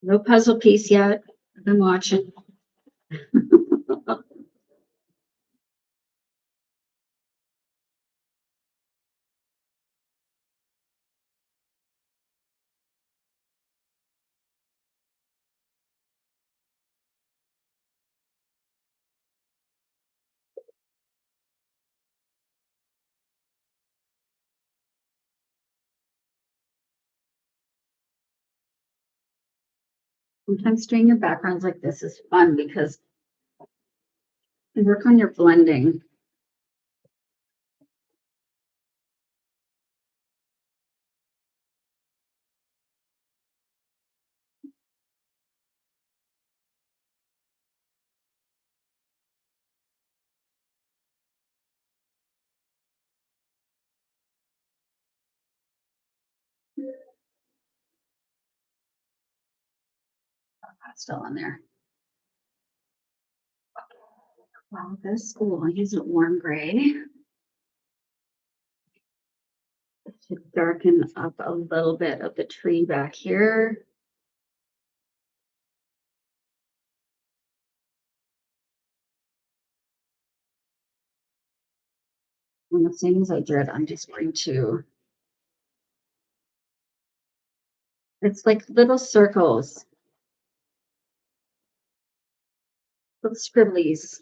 S1: No puzzle piece yet. I've been watching. Sometimes doing your backgrounds like this is fun because you work on your blending. That's still on there. Wow, this, oh, I'll use it warm gray. To darken up a little bit of the tree back here. And the same as I did, I'm just going to, it's like little circles, little scribblies.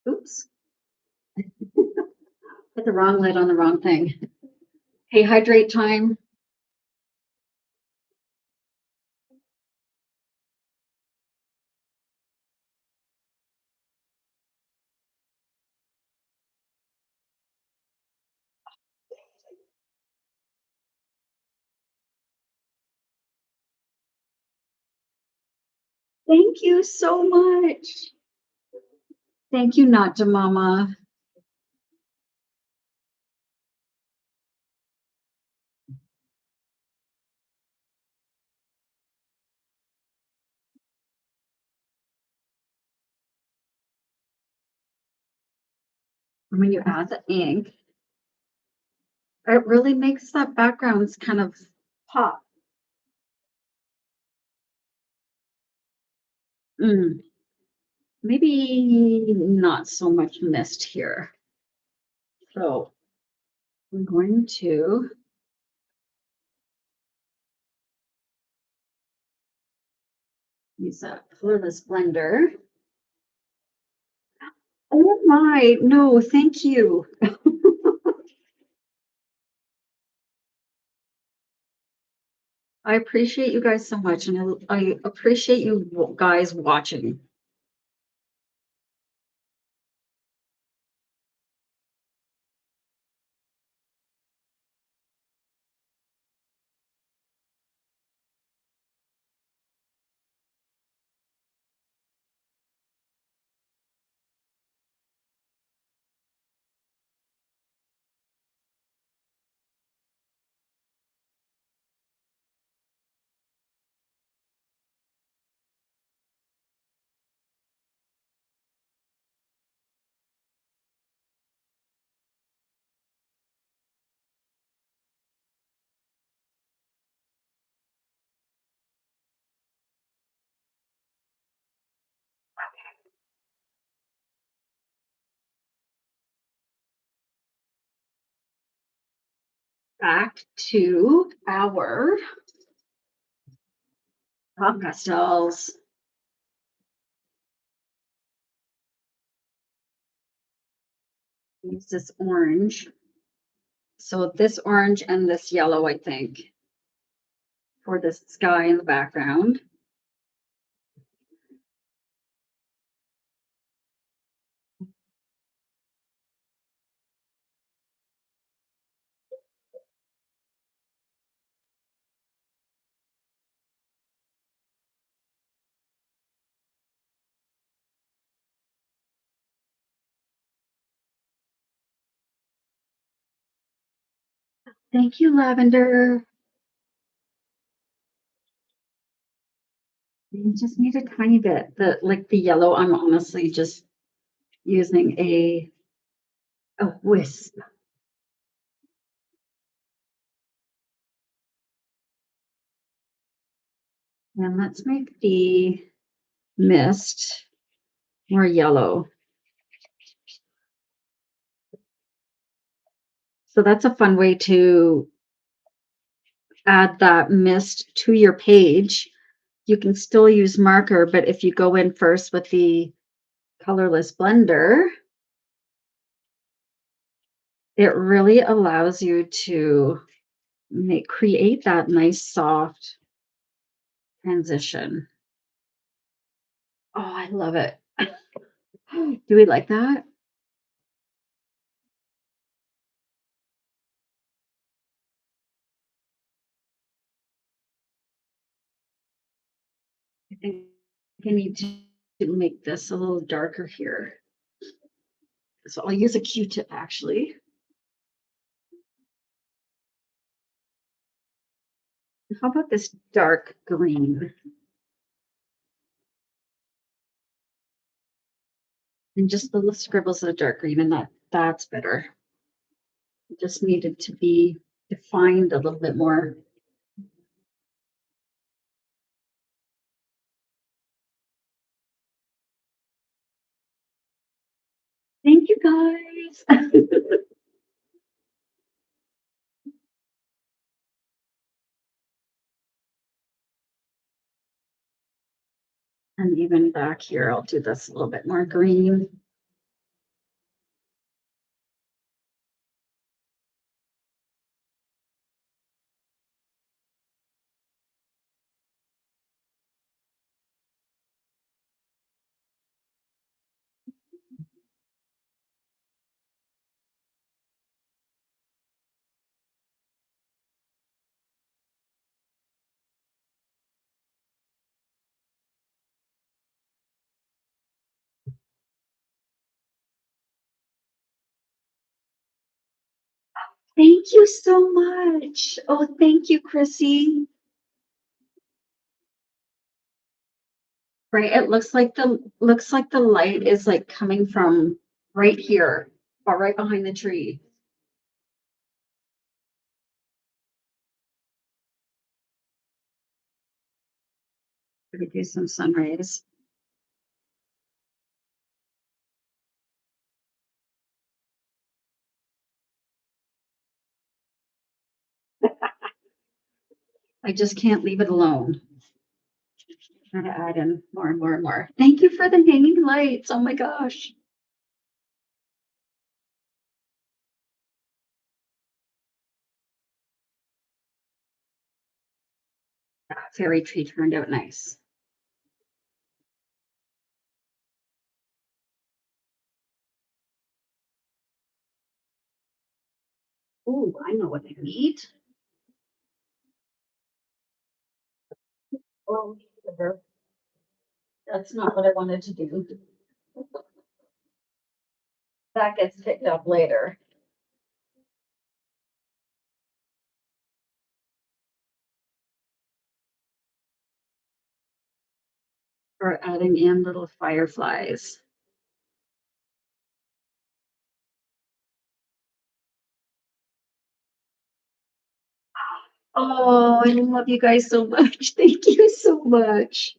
S1: Oops. Put the wrong lid on the wrong thing. Hey, hydrate time. Thank you so much. Thank you, Not to Mama. When you add the ink, it really makes that backgrounds kind of pop. Maybe not so much mist here. So I'm going to use that colorless blender. Oh my, no, thank you. I appreciate you guys so much, and I appreciate you guys watching. Back to our pop pastels. Use this orange. So this orange and this yellow, I think, for the sky in the background. Thank you, Lavender. You just need a tiny bit. The yellow, I'm honestly just using a wisp. And let's make the mist more yellow. So that's a fun way to add that mist to your page. You can still use marker, but if you go in first with the colorless blender, it really allows you to create that nice soft transition. Oh, I love it. Do we like that? I think I need to make this a little darker here. So I'll use a Q-tip actually. How about this dark green? And just the little scribbles of dark green, and that's better. It just needed to be defined a little bit more. Thank you guys. And even back here, I'll do this a little bit more green. Thank you so much. Oh, thank you, Chrissy. Right, it looks like the light is like coming from right here or right behind the tree. We do some sun rays. I just can't leave it alone. Try to add in more and more and more. Thank you for the hanging lights. Oh my gosh. that fairy tree turned out nice. Oh, I know what I need. Oh, sugar. That's not what I wanted to do. That gets picked up later. For adding in little fireflies. Oh, I love you guys so much. Thank you so much.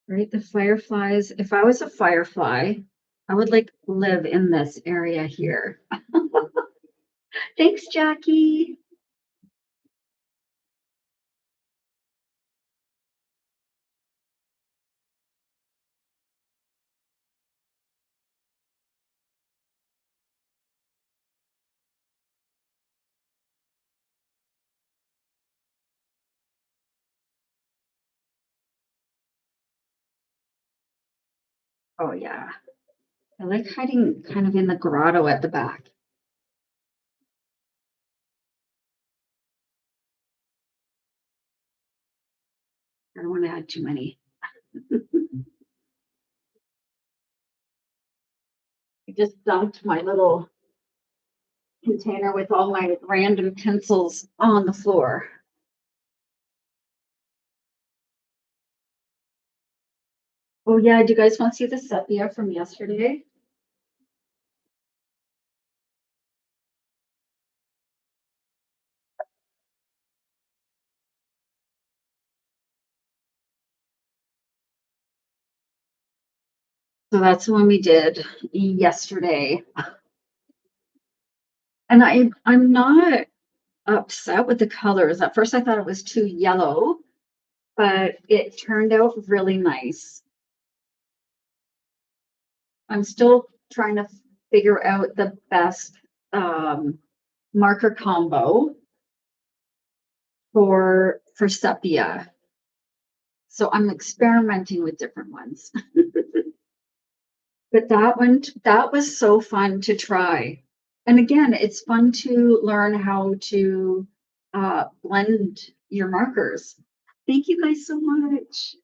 S1: Right, the fireflies. If I was a firefly, I would like live in this area here. Thanks, Jackie. Oh yeah. I like hiding kind of in the grotto at the back. I don't want to add too many. I just dumped my little container with all my random pencils on the floor. Oh yeah, do you guys want to see the sepia from yesterday? So that's the one we did yesterday. And I'm not upset with the colors. At first I thought it was too yellow, but it turned out really nice. I'm still trying to figure out the best marker combo for sepia. So I'm experimenting with different ones. But that was so fun to try. And again, it's fun to learn how to blend your markers. Thank you guys so much.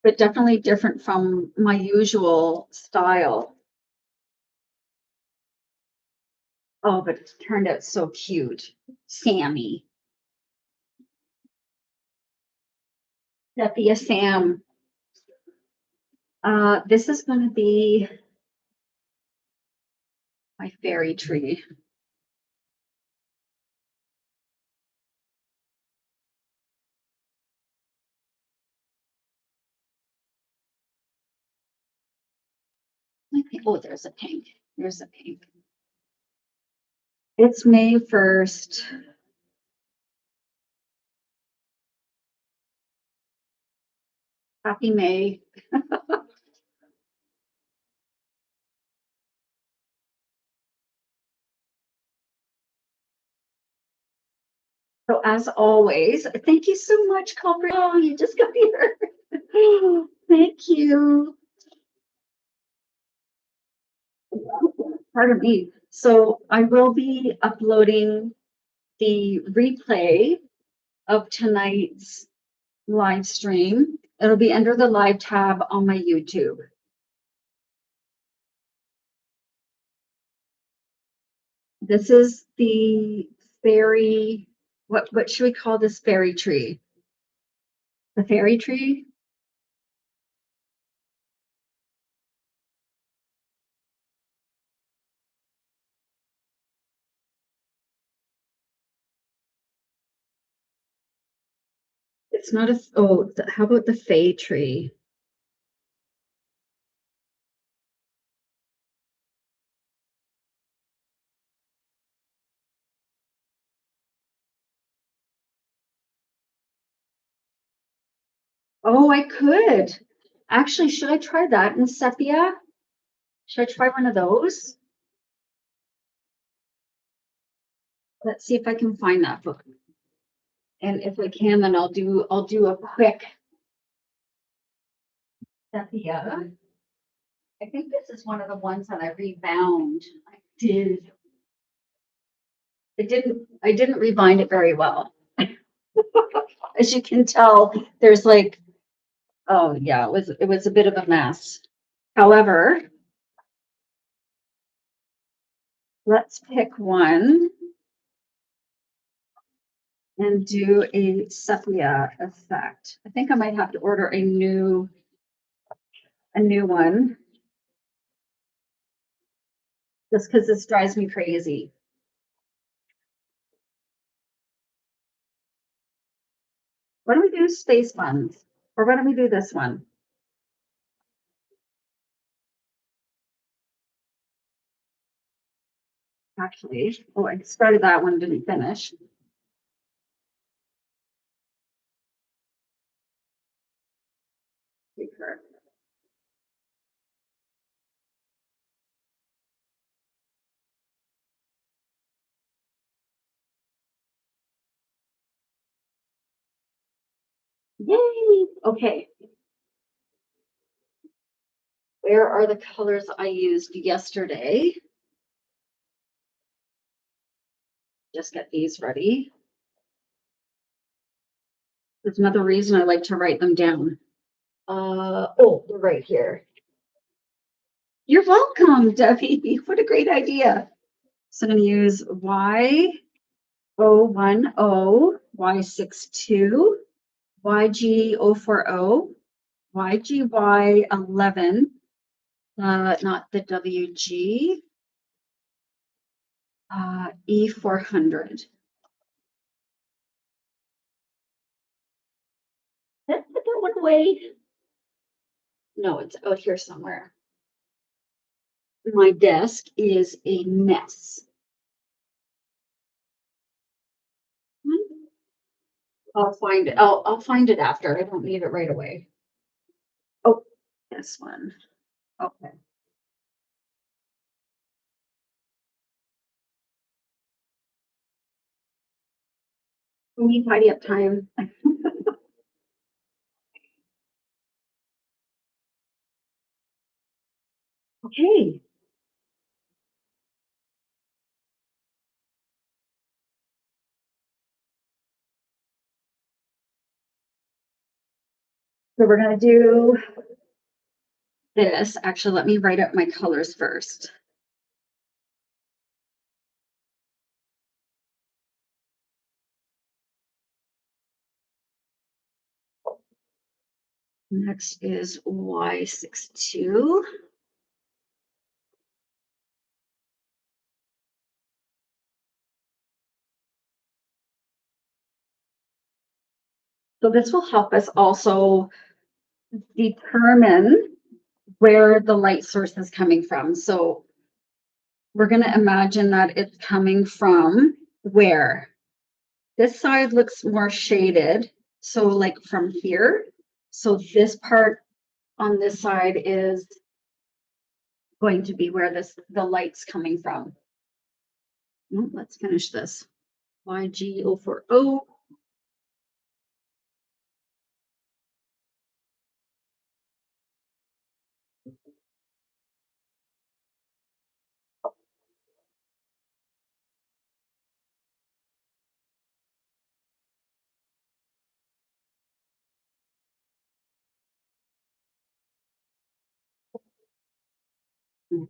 S1: But definitely different from my usual style. Oh, but it turned out so cute. Sammy. Sepia Sam. This is going to be my fairy tree. Oh, there's a pink. There's a pink. It's May 1st. Happy May. So as always, thank you so much, Culprit. Oh, you just got here. Thank you. Pardon me. So I will be uploading the replay of tonight's live stream. It'll be under the live tab on my YouTube. This is the fairy, what should we call this fairy tree? The fairy tree? It's not a, oh, how about the fay tree? Oh, I could. Actually, should I try that in Sepia? Should I try one of those? Let's see if I can find that book. And if I can, then I'll do a quick Sepia. I think this is one of the ones that I rebound. I didn't rebind it very well. As you can tell, there's like, oh yeah, it was a bit of a mess. However, let's pick one and do a sepia effect. I think I might have to order a new one just because this drives me crazy. Why don't we do space buns? Or why don't we do this one? Actually, oh, I started that one, didn't finish. Yay! Okay. Where are the colors I used yesterday? Just get these ready. There's another reason I like to write them down. Oh, they're right here. You're welcome, Debbie. What a great idea. So I'm going to use Y010, Y62, YG040, YGY11, not the WG, E400. Let's put that one away. No, it's out here somewhere. My desk is a mess. I'll find it. I'll find it after. I don't need it right away. Oh, this one. Okay. We need tidy up time. Okay. So we're gonna do this. Actually, let me write up my colors first. Next is Y62. So this will help us also determine where the light source is coming from. So we're going to imagine that it's coming from where? This side looks more shaded. So like from here. So this part on this side is going to be where the light's coming from. Let's finish this. YG040.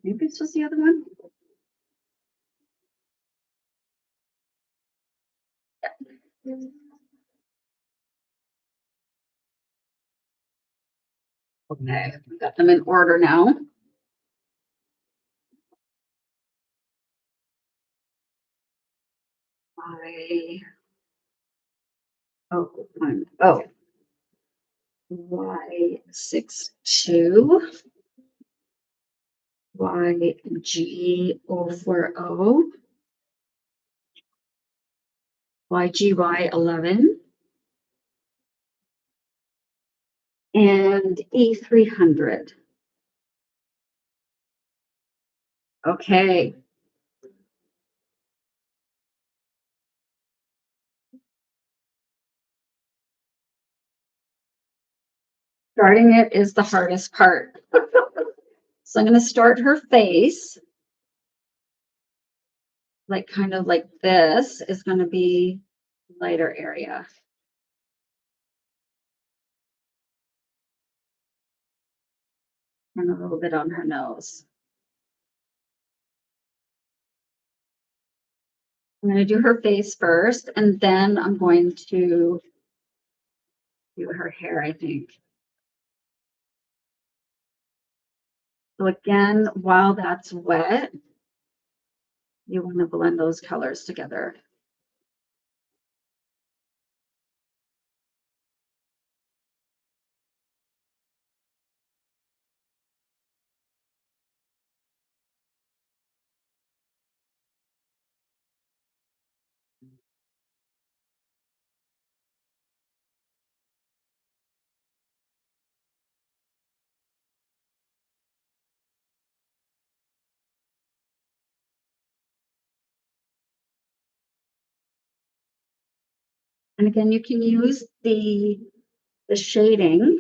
S1: Maybe this was the other one. Okay, we got them in order now. Y62, YG040, YGY11, and E300. Okay. Starting it is the hardest part. So I'm going to start her face. Like kind of like this is going to be lighter area. And a little bit on her nose. I'm going to do her face first, and then I'm going to do her hair, I think. So again, while that's wet, you want to blend those colors together. And again, you can use the shading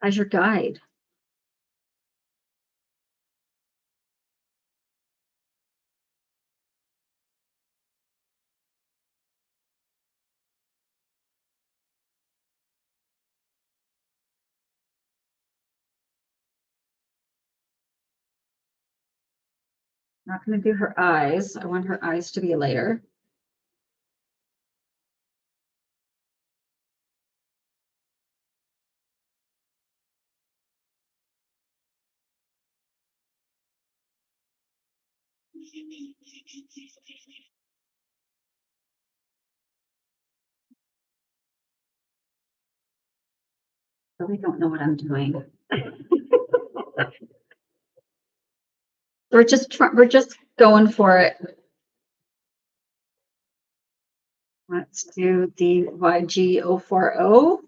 S1: as your guide. I'm not going to do her eyes. I want her eyes to be lighter. Really don't know what I'm doing. We're just going for it. Let's do the YG040.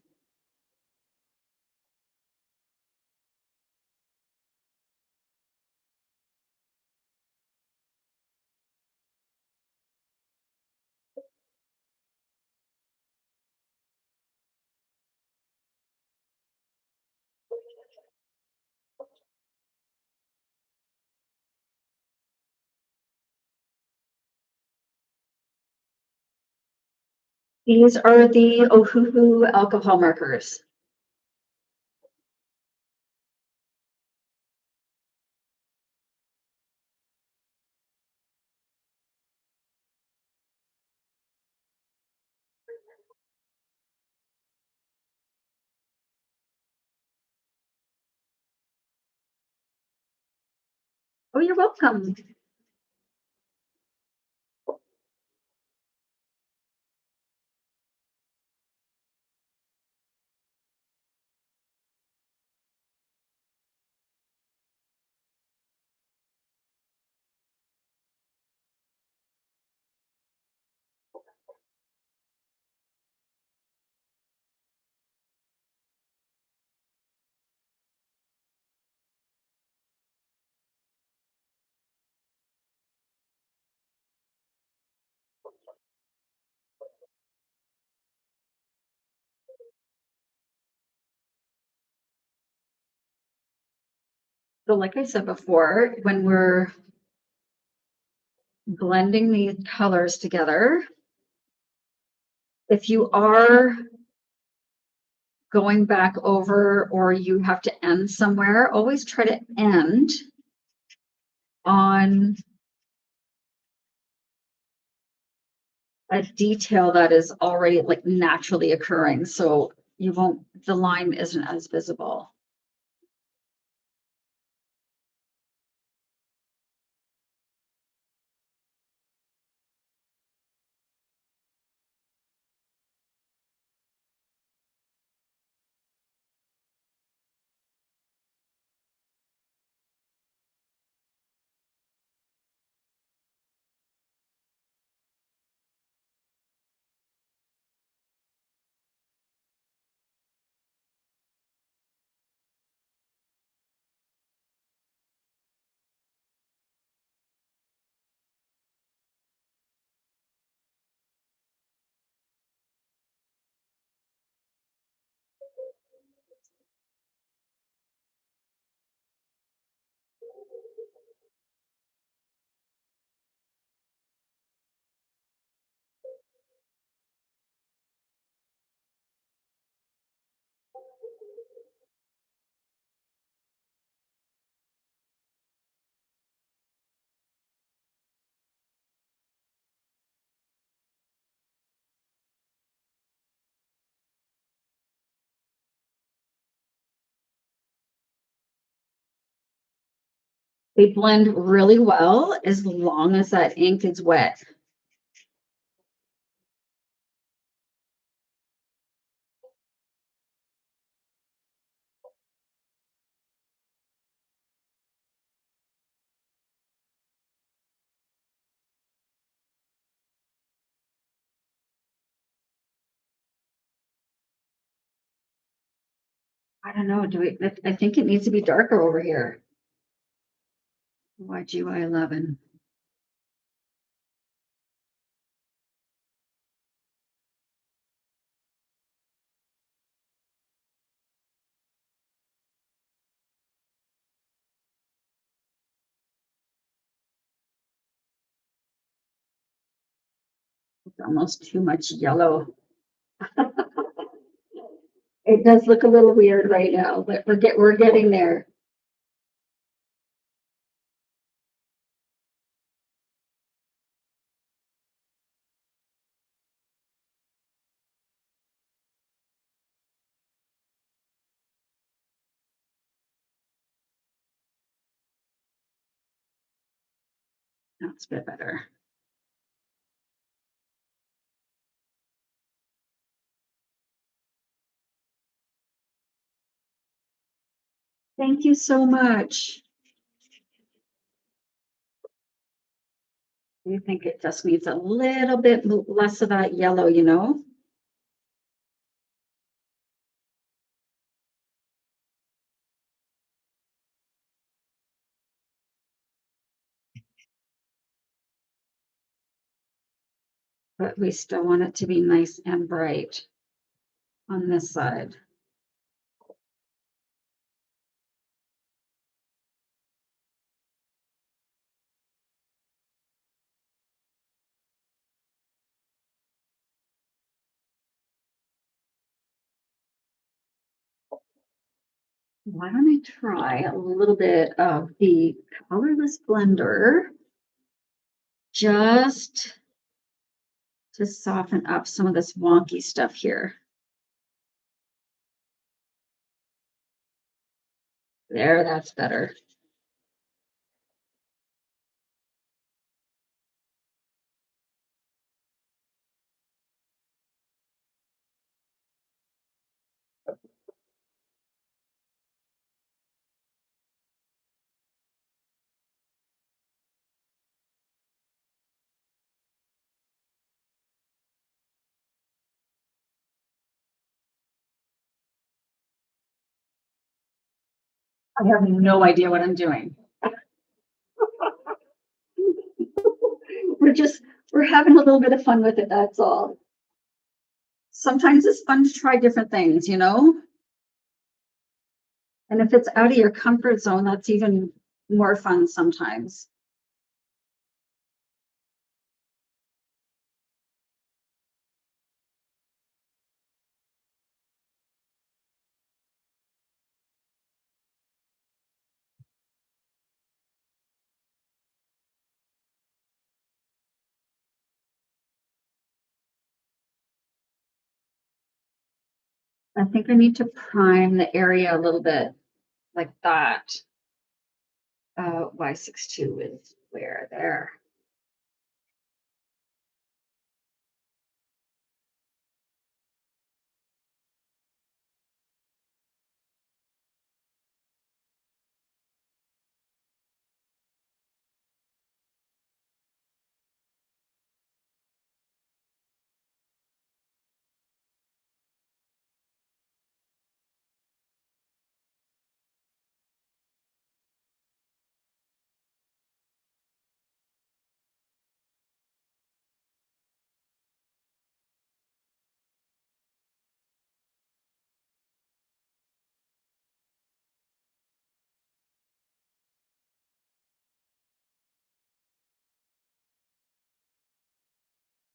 S1: These are the Ohuhu alcohol markers. Oh, you're welcome. So like I said before, when we're blending these colors together, if you are going back over or you have to end somewhere, always try to end on a detail that is already like naturally occurring. So you won't, the line isn't as visible. They blend really well as long as that ink is wet. I don't know, I think it needs to be darker over here. YGY 11. It's almost too much yellow. It does look a little weird right now, but we're getting there. That's a bit better. Thank you so much. I think it just needs a little bit less of that yellow, you know? But we still want it to be nice and bright on this side. Why don't I try a little bit of the colorless blender just to soften up some of this wonky stuff here. There, that's better. I have no idea what I'm doing. We're having a little bit of fun with it, that's all. Sometimes it's fun to try different things, you know? And if it's out of your comfort zone, that's even more fun sometimes. I think I need to prime the area a little bit like that. Y62 is where there.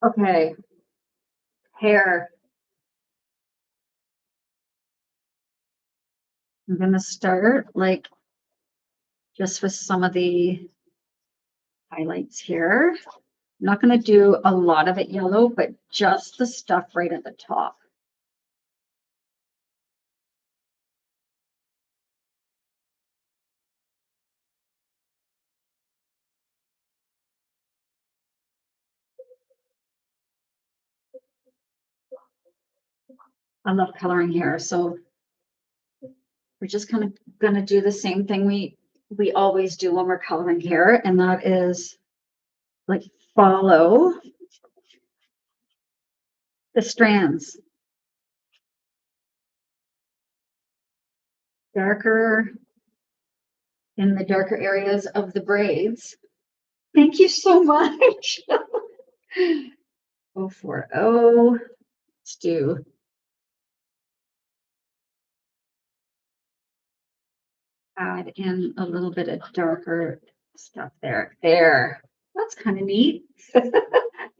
S1: Okay, hair. I'm gonna start like just with some of the highlights here. I'm not gonna do a lot of it yellow, but just the stuff right at the top. I love coloring hair, so we're just kind of gonna do the same thing we always do when we're coloring hair, and that is like follow the strands. Darker in the darker areas of the braids. Thank you so much. 040. Let's do add in a little bit of darker stuff there. There. That's kind of neat. Thank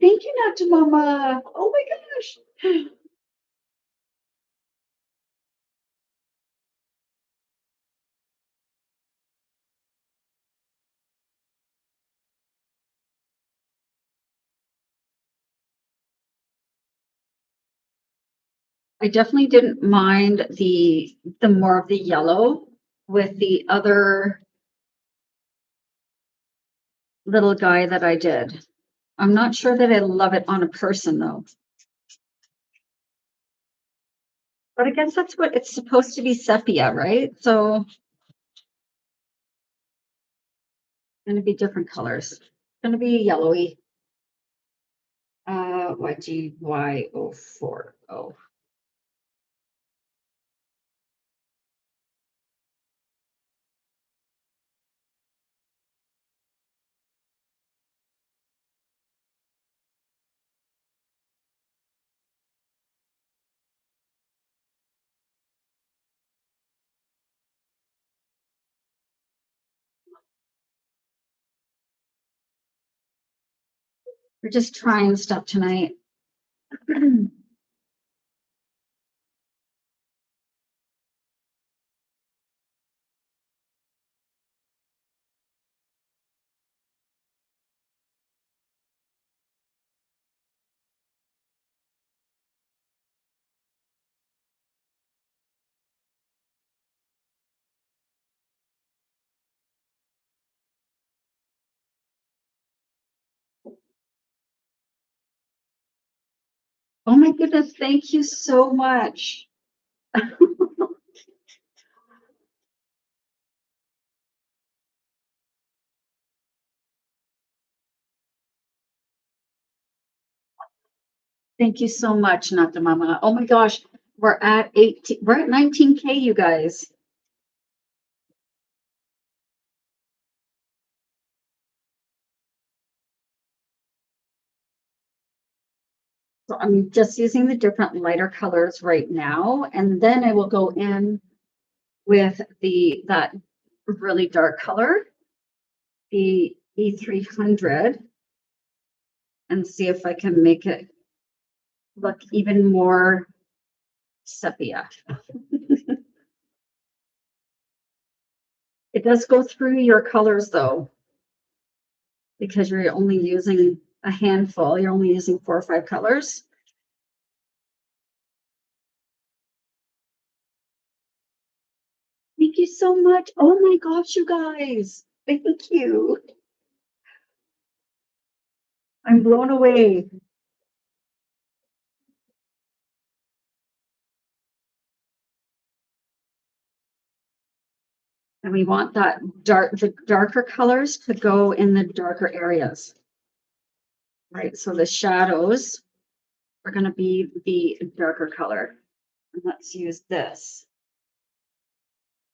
S1: you, Nata Mama. Oh my gosh. I definitely didn't mind the more of the yellow with the other little guy that I did. I'm not sure that I love it on a person though. But I guess that's what it's supposed to be, sepia, right? So going to be different colors. It's going to be yellowy. YGY040. We're just trying stuff tonight. Oh my goodness, thank you so much. Thank you so much, Nata Mama. Oh my gosh, we're at 18, we're at 19K, you guys. So I'm just using the different lighter colors right now, and then I will go in with that really dark color, the E300, and see if I can make it look even more sepia. It does go through your colors though, because you're only using a handful. You're only using 4 or 5 colors. Thank you so much. Oh my gosh, you guys. Thank you. I'm blown away. And we want the darker colors to go in the darker areas. Right, so the shadows are going to be the darker color. And let's use this,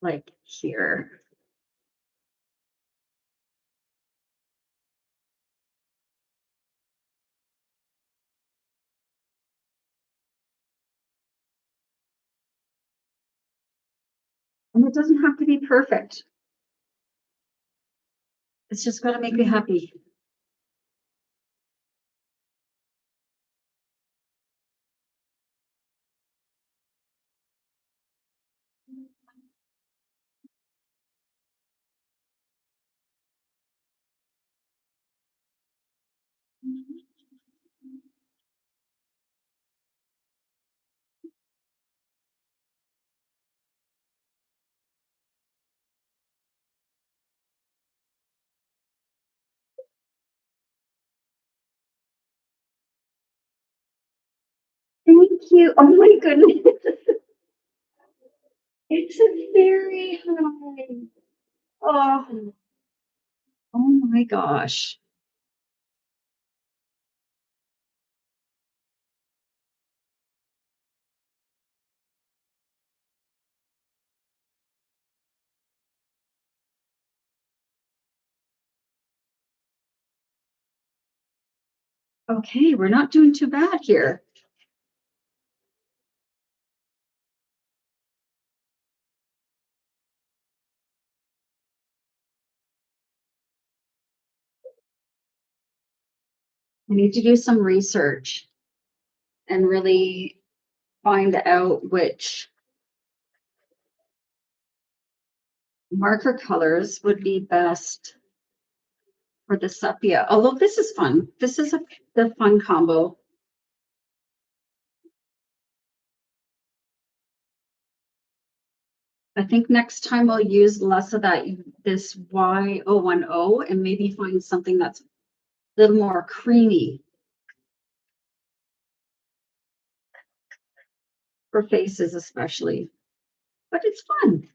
S1: like here. And it doesn't have to be perfect. It's just going to make me happy. Thank cute. Oh my goodness. It's a very high. Oh, oh my gosh. Okay, we're not doing too bad here. I need to do some research and really find out which marker colors would be best for the sepia. Although this is fun. This is the fun combo. I think next time I'll use less of that, this Y010, and maybe find something that's a little more creamy for faces especially. But it's fun.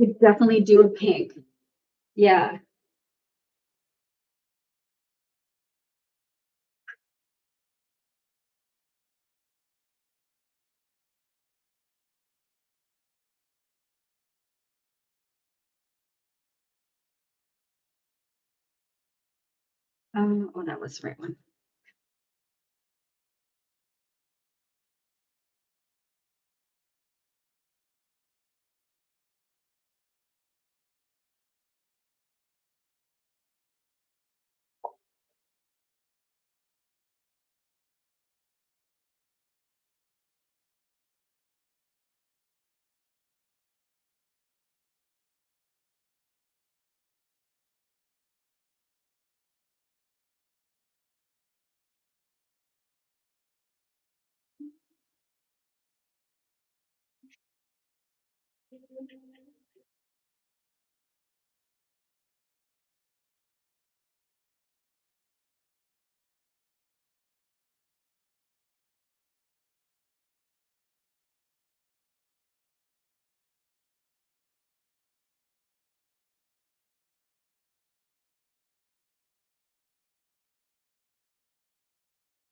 S1: You definitely do a pink. Yeah. Oh, that was the right one.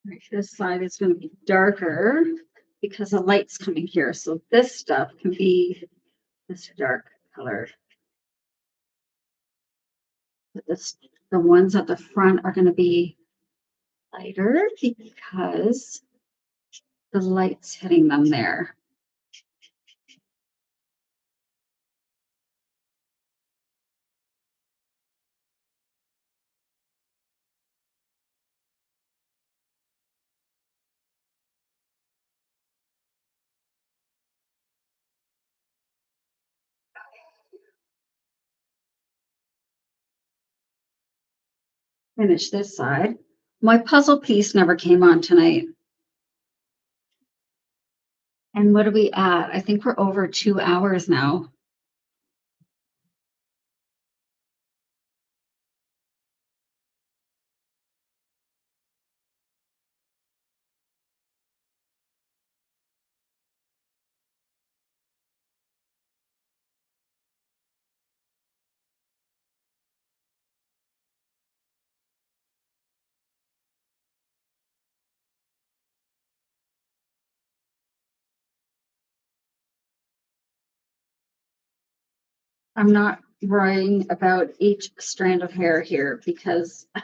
S1: Right, this side is going to be darker because the light's coming here. So this stuff can be this dark color. But the ones at the front are going to be lighter because the light's hitting them there. Finish this side. My puzzle piece never came on tonight. And what are we at? I think we're over 2 hours now. I'm not worrying about each strand of hair here because I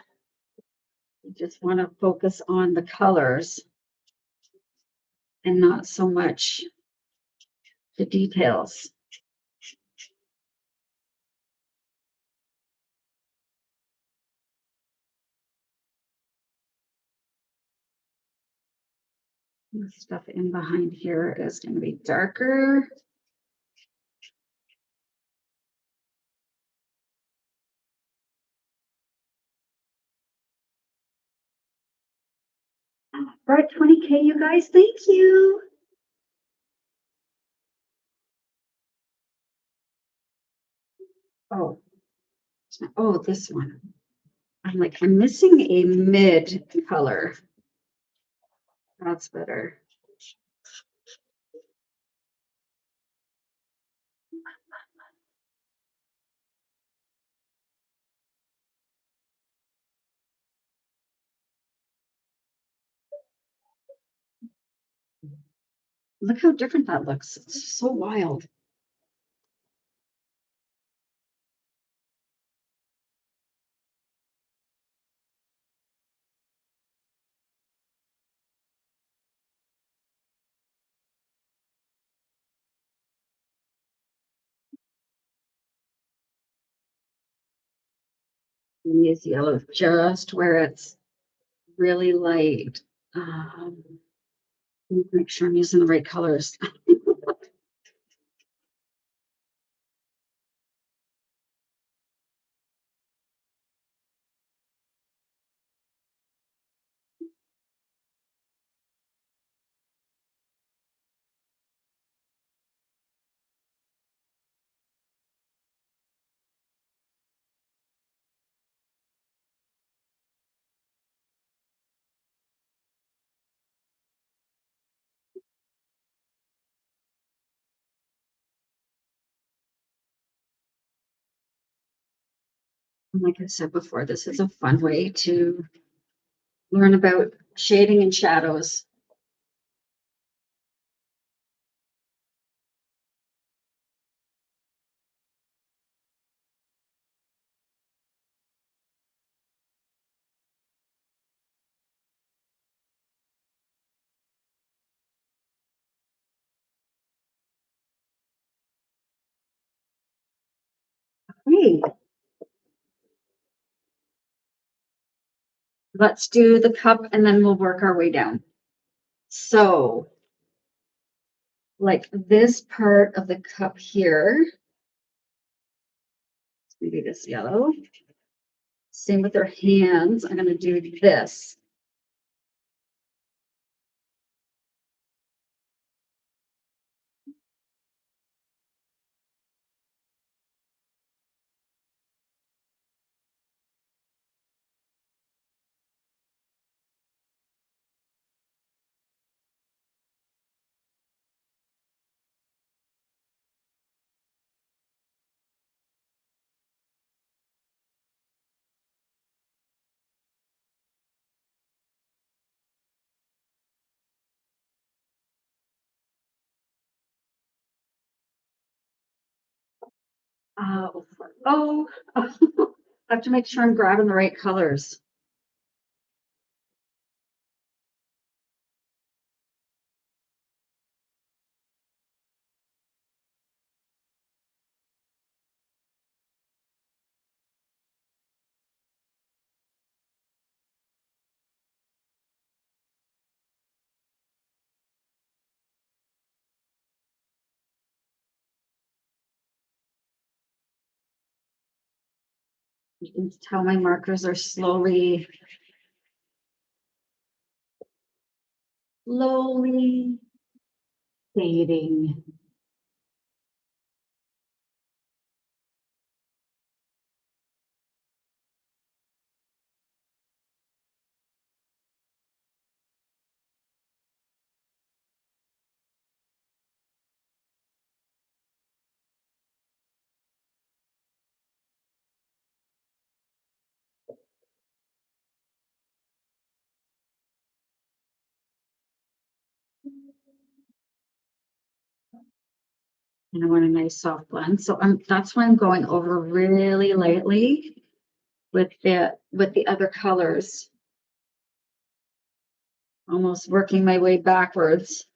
S1: just want to focus on the colors and not so much the details. The stuff in behind here is going to be darker. We're at 20K, you guys. Thank you. Oh, oh, this one. I'm like, I'm missing a mid color. That's better. Look how different that looks. It's so wild. Use yellow just where it's really light. Um, make sure I'm using the right colors. Like I said before, this is a fun way to learn about shading and shadows. Hey, let's do the cup and then we'll work our way down. So, like this part of the cup here, maybe this yellow. Same with their hands. I'm going to do this. Oh, I have to make sure I'm grabbing the right colors. You can tell my markers are slowly fading. And I want a nice soft blend. So that's why I'm going over really lightly with the other colors. Almost working my way backwards.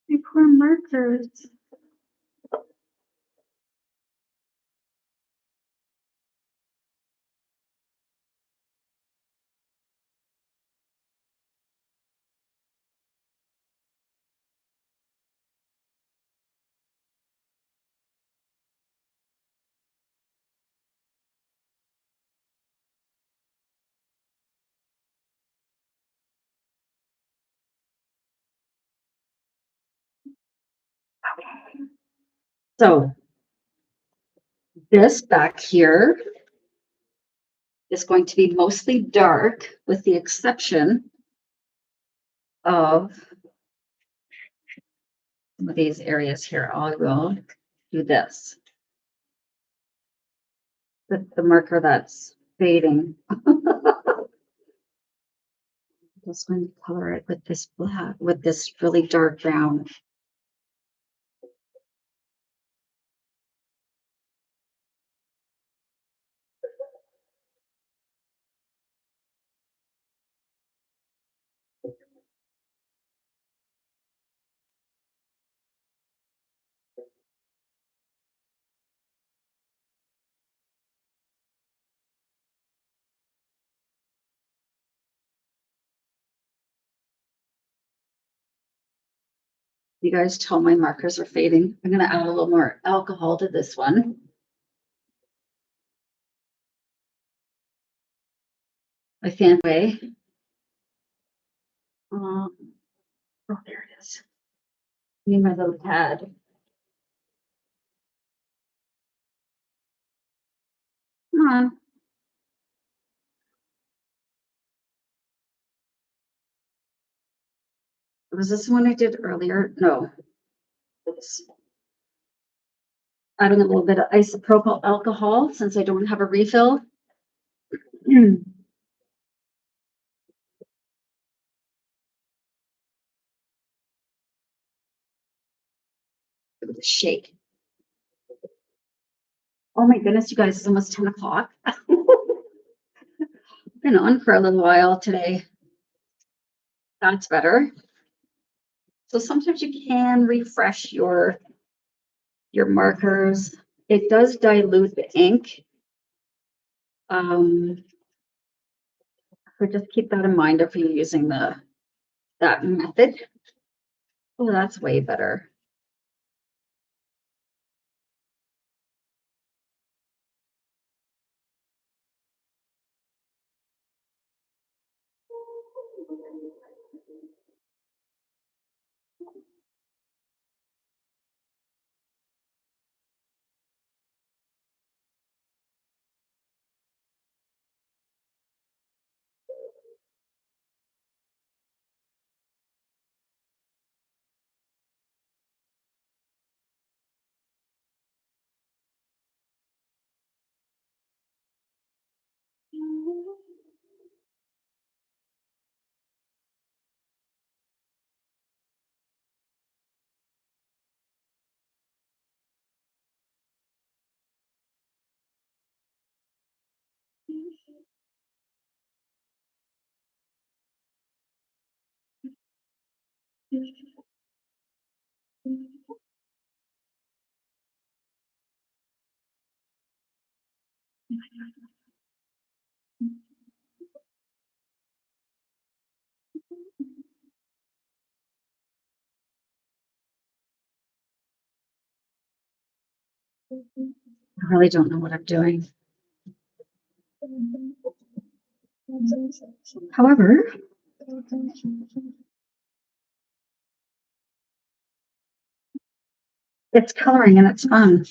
S1: My poor markers. So this back here is going to be mostly dark with the exception of some of these areas here. I will do this with the marker that's fading. Just going to color it with this black, with this really dark brown. You guys tell my markers are fading. I'm going to add a little more alcohol to this one. My fan way. Oh, there it is. Need my little pad. Come on. Was this one I did earlier? No. It's adding a little bit of isopropyl alcohol since I don't have a refill. Shake. Oh my goodness, you guys, it's almost 10 o'clock. Been on for a little while today. That's better. So sometimes you can refresh your markers. It does dilute the ink. So just keep that in mind if you're using that method. Oh, that's way better. I really don't know what I'm doing. However, it's coloring and it's fun.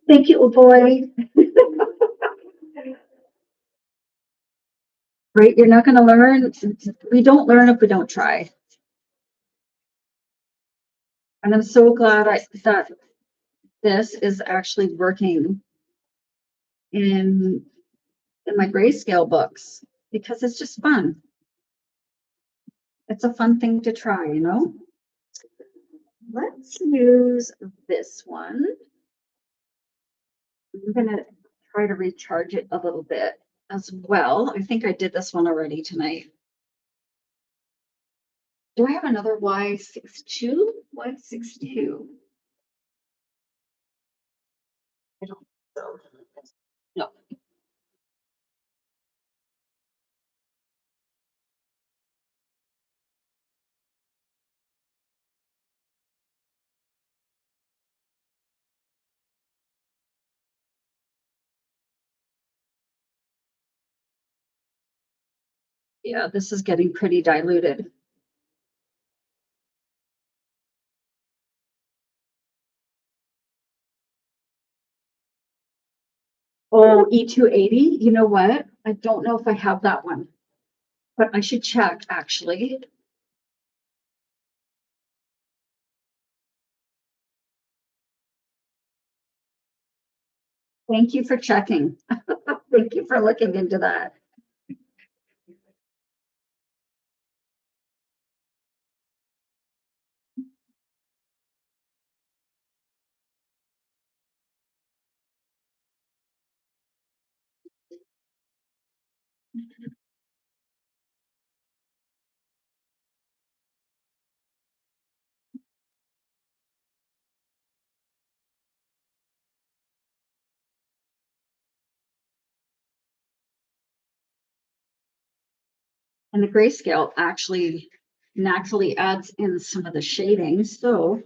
S1: Thank you, boy. Right, you're not going to learn. We don't learn if we don't try. And I'm so glad that this is actually working in my grayscale books because it's just fun. It's a fun thing to try, you know? Let's use this one. I'm gonna try to recharge it a little bit as well. I think I did this one already tonight. Do I have another Y62? Y62. I don't know. No. Yeah, this is getting pretty diluted. Oh, E280. You know what? I don't know if I have that one, but I should check actually. Thank you for checking. Thank you for looking into that. And the grayscale actually naturally adds in some of the shading, so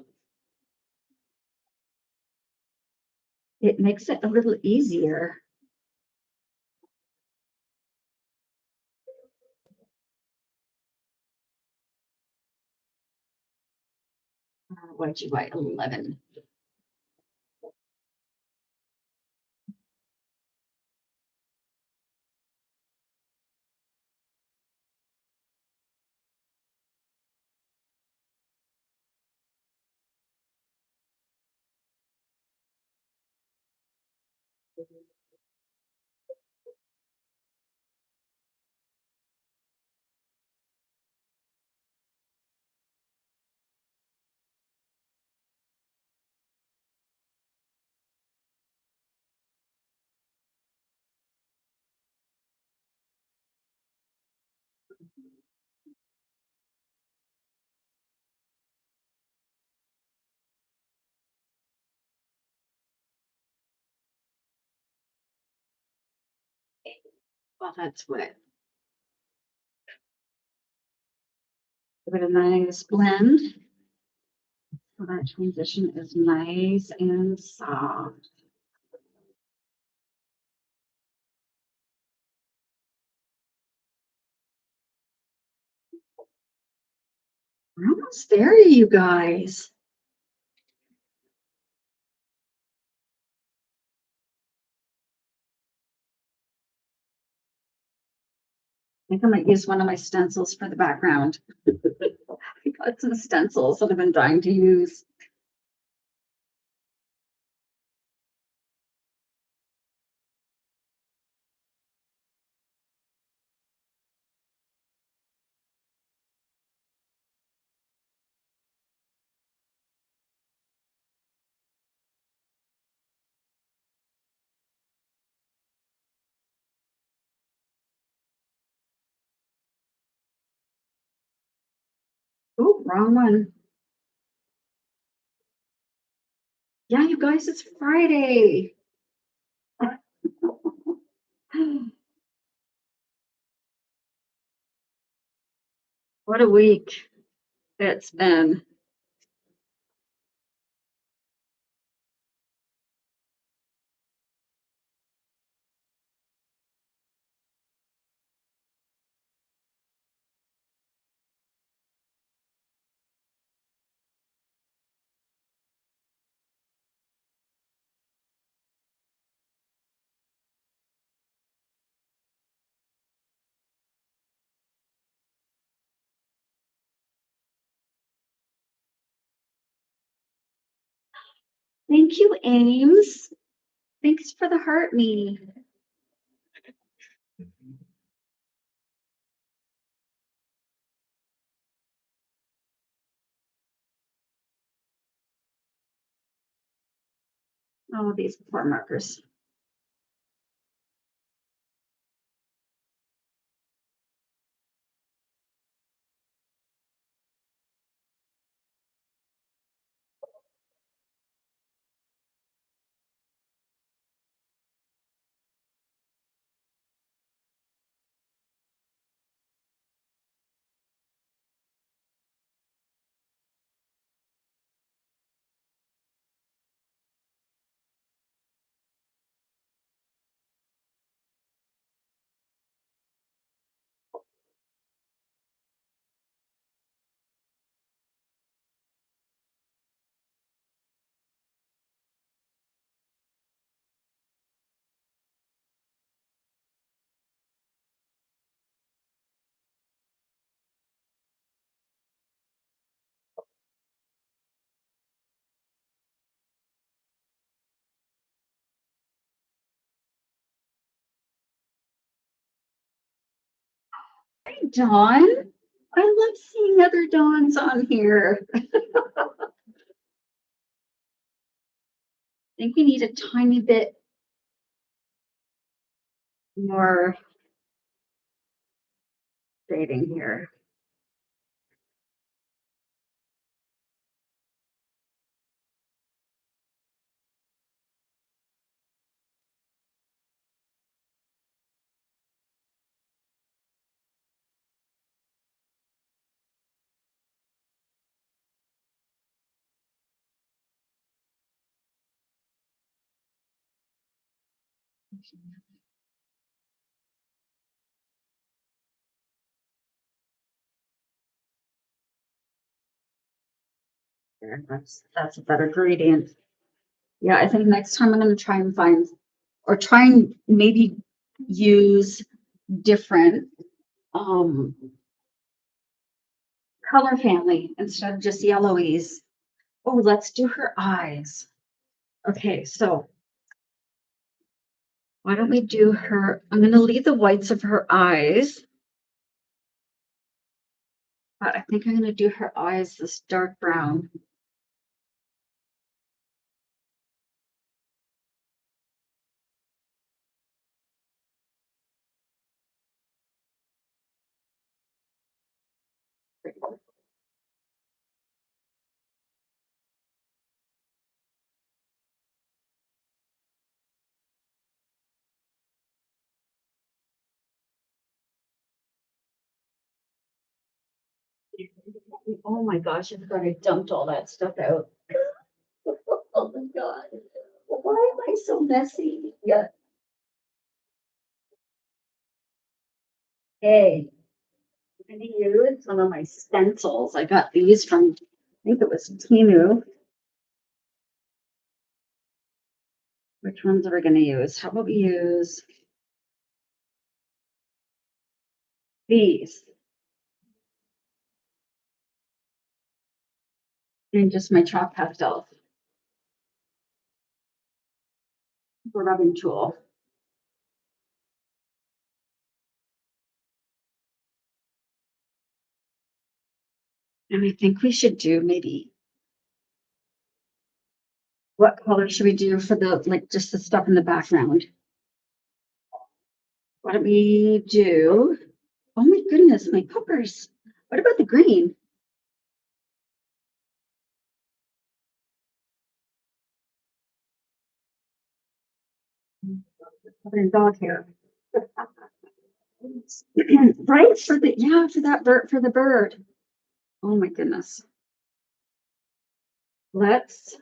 S1: it makes it a little easier. YGY 11. Well, that's what. Give it a nice blend. So that transition is nice and soft. We're almost there, you guys. I think I might use one of my stencils for the background. I got some stencils that I've been trying to use. Oh, wrong one. Yeah, you guys, it's Friday. What a week it's been. Thank you, Ames. Thanks for the heart me. Oh, these poor markers. Hi, Dawn. I love seeing other Dawns on here. I think we need a tiny bit more shading here. There, that's a better gradient. Yeah, I think next time I'm going to try and find, or try and maybe use different color family instead of just yellowies. Oh, let's do her eyes. Okay, so why don't we do her? I'm going to leave the whites of her eyes, but I think I'm going to do her eyes this dark brown. Oh my gosh, I forgot I dumped all that stuff out. Oh my God. Why am I so messy? Yeah. Hey, I'm gonna use some of my stencils. I got these from, I think it was Temu. Which ones are we gonna use? How about we use these? And just my chalk pastels. The rubbing tool. And I think we should do maybe, what color should we do for the, like, just the stuff in the background? Why don't we do, oh my goodness, my puppers. What about the green? Covered in dog hair. Right, for the, yeah, for that bird, for the bird. Oh my goodness. Let's,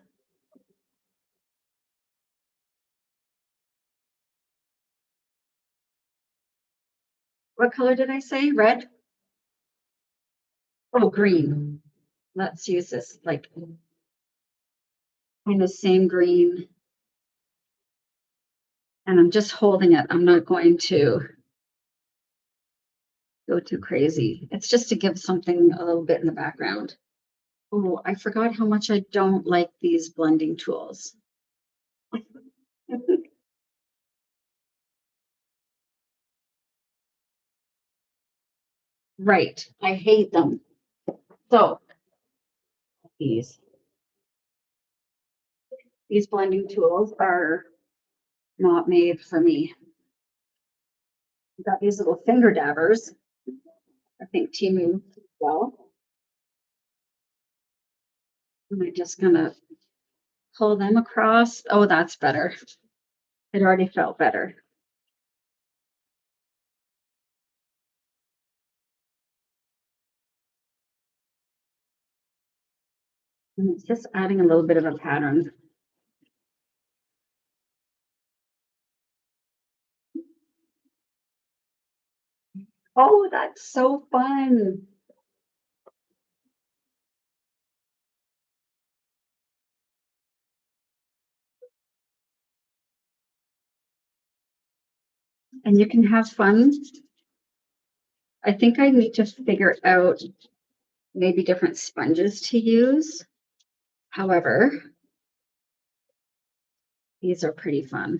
S1: what color did I say? Red? Oh, green. Let's use this, like, kind of same green. And I'm just holding it. I'm not going to go too crazy. It's just to give something a little bit in the background. Oh, I forgot how much I don't like these blending tools. Right, I hate them. So these blending tools are not made for me. I've got these little finger dabbers. I think Timu well. I'm just gonna pull them across. Oh, that's better. It already felt better. And it's just adding a little bit of a pattern. Oh, that's so fun. And you can have fun. I think I need to figure out maybe different sponges to use. However, these are pretty fun.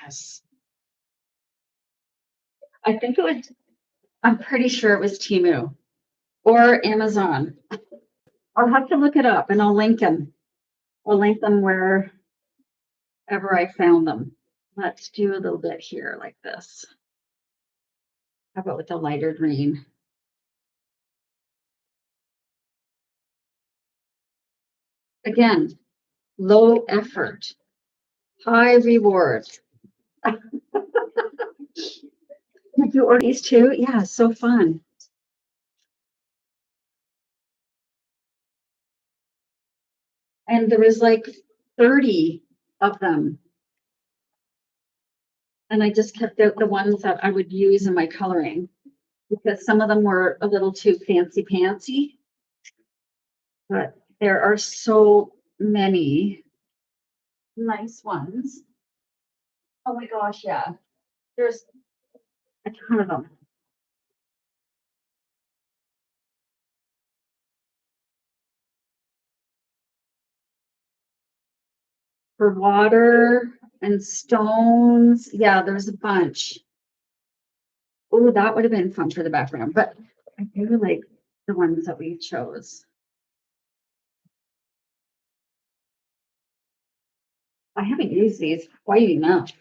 S1: Yes. I think it was, I'm pretty sure it was Timu or Amazon. I'll have to look it up and I'll link them. I'll link them wherever I found them. Let's do a little bit here like this. How about with the lighter green? Again, low effort, high reward. Did you order these too? Yeah, so fun. And there was like 30 of them. And I just kept out the ones that I would use in my coloring because some of them were a little too fancy pantsy. But there are so many nice ones. Oh my gosh, yeah. There's a ton of them. For water and stones. Yeah, there's a bunch. Oh, that would have been fun for the background, but I do like the ones that we chose. I haven't used these quite enough.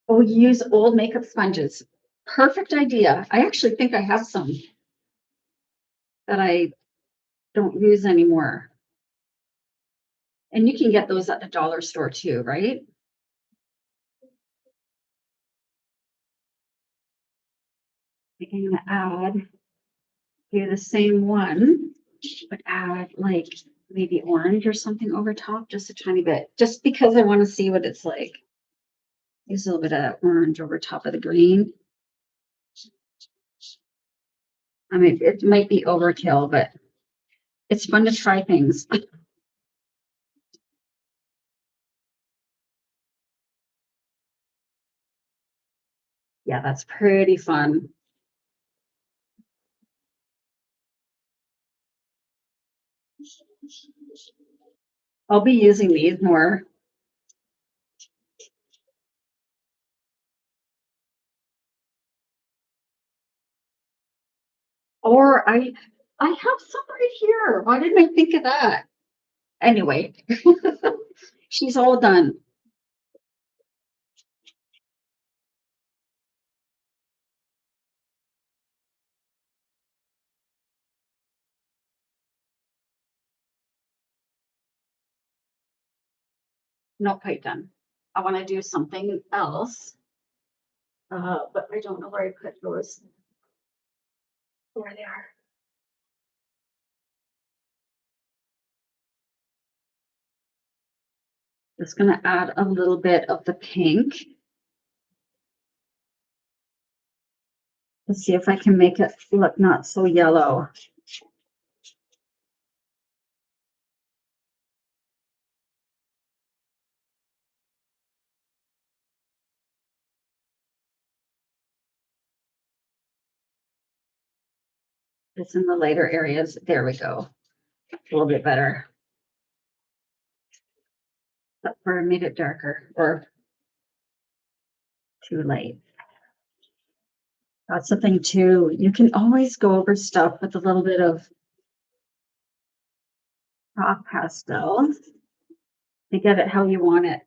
S1: Oh, use old makeup sponges. Perfect idea. I actually think I have some that I don't use anymore. And you can get those at the dollar store too, right? I'm gonna add, do the same one, but add like maybe orange or something over top, just a tiny bit, just because I want to see what it's like. Use a little bit of orange over top of the green. I mean, it might be overkill, but it's fun to try things. Yeah, that's pretty fun. I'll be using these more. Or I have some right here. Why didn't I think of that? Anyway, she's all done. Not quite done. I want to do something else. But I don't know where I put those. There they are. Just gonna add a little bit of the pink. Let's see if I can make it look not so yellow. this in the lighter areas. There we go. A little bit better. Or I made it darker or too light. That's the thing too. You can always go over stuff with a little bit of chalk pastel to get it how you want it.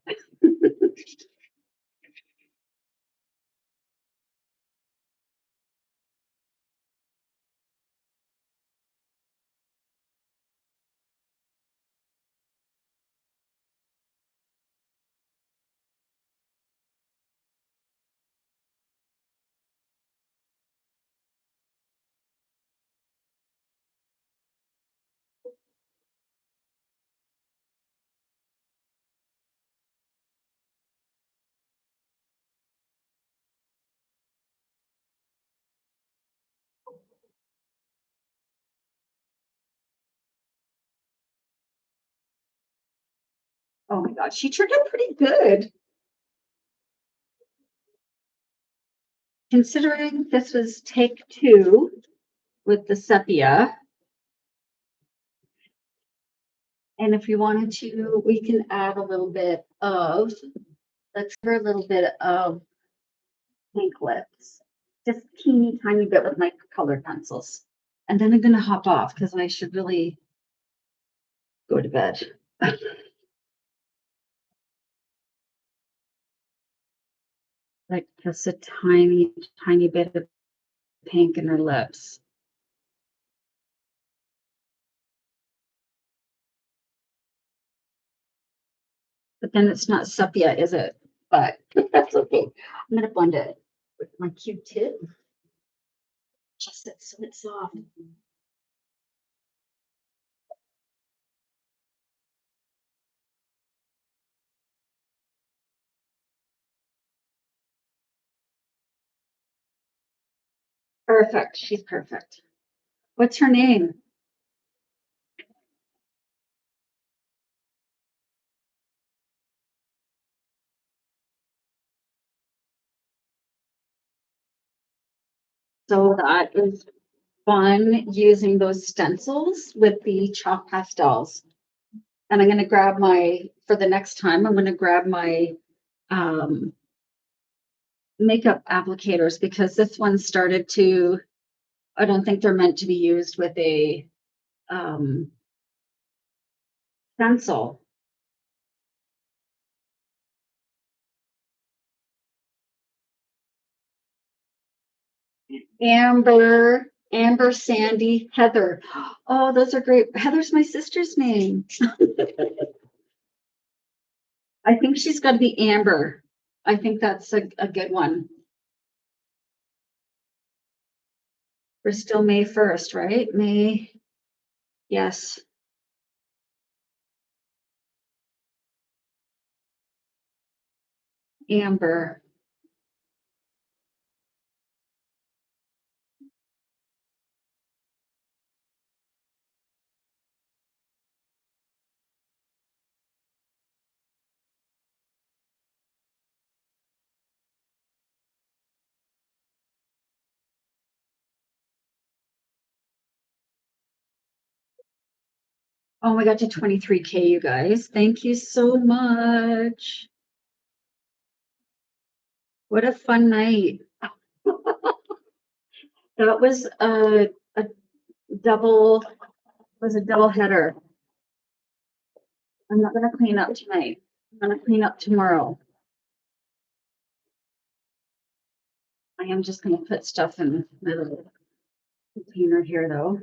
S1: Oh my gosh, she turned out pretty good. Considering this was take 2 with the sepia. And if you wanted to, we can add a little bit of, let's do a little bit of pink lips. Just teeny tiny bit with my colored pencils. And then I'm gonna hop off because I should really go to bed. Like just a tiny, tiny bit of pink in her lips. But then it's not sepia, is it? But that's okay. I'm gonna blend it with my Q-tip. Just so it's soft. Perfect. She's perfect. What's her name? So that is fun using those stencils with the chalk pastels. And I'm going to grab for the next time, I'm going to grab my makeup applicators because this one started to, I don't think they're meant to be used with a stencil. Amber, Sandy, Heather. Oh, those are great. Heather's my sister's name. I think she's got to be Amber. I think that's a good one. We're still May 1st, right? May. Yes. Amber. Oh, we got to 23K, you guys. Thank you so much. What a fun night. That was a double header. I'm not going to clean up tonight. I'm going to clean up tomorrow. I am just going to put stuff in my little container here, though.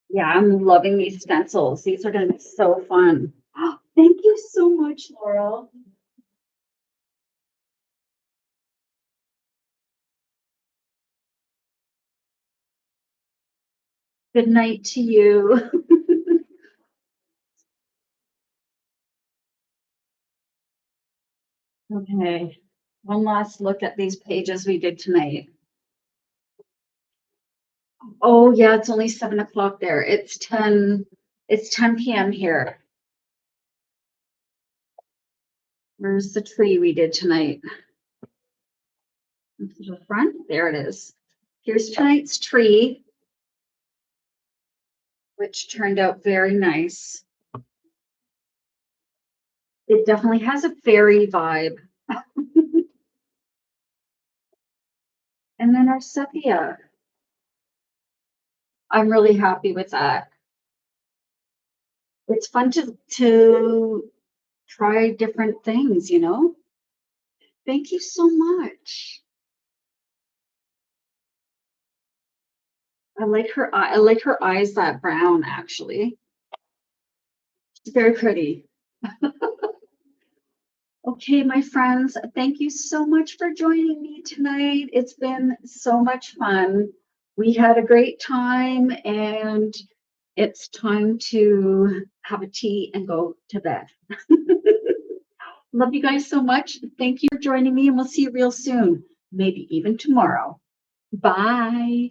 S1: Yeah, I'm loving these stencils. These are going to be so fun. Thank you so much, Laurel. Good night to you. Okay, one last look at these pages we did tonight. Oh yeah, it's only 7 o'clock there. It's 10 p.m. here. Where's the tree we did tonight? To the front, there it is. Here's tonight's tree, which turned out very nice. It definitely has a fairy vibe. And then our sepia. I'm really happy with that. It's fun to try different things, you know? Thank you so much. I like her eyes that brown actually. It's very pretty. Okay, my friends, thank you so much for joining me tonight. It's been so much fun. We had a great time and it's time to have a tea and go to bed. Love you guys so much. Thank you for joining me and we'll see you real soon. Maybe even tomorrow. Bye.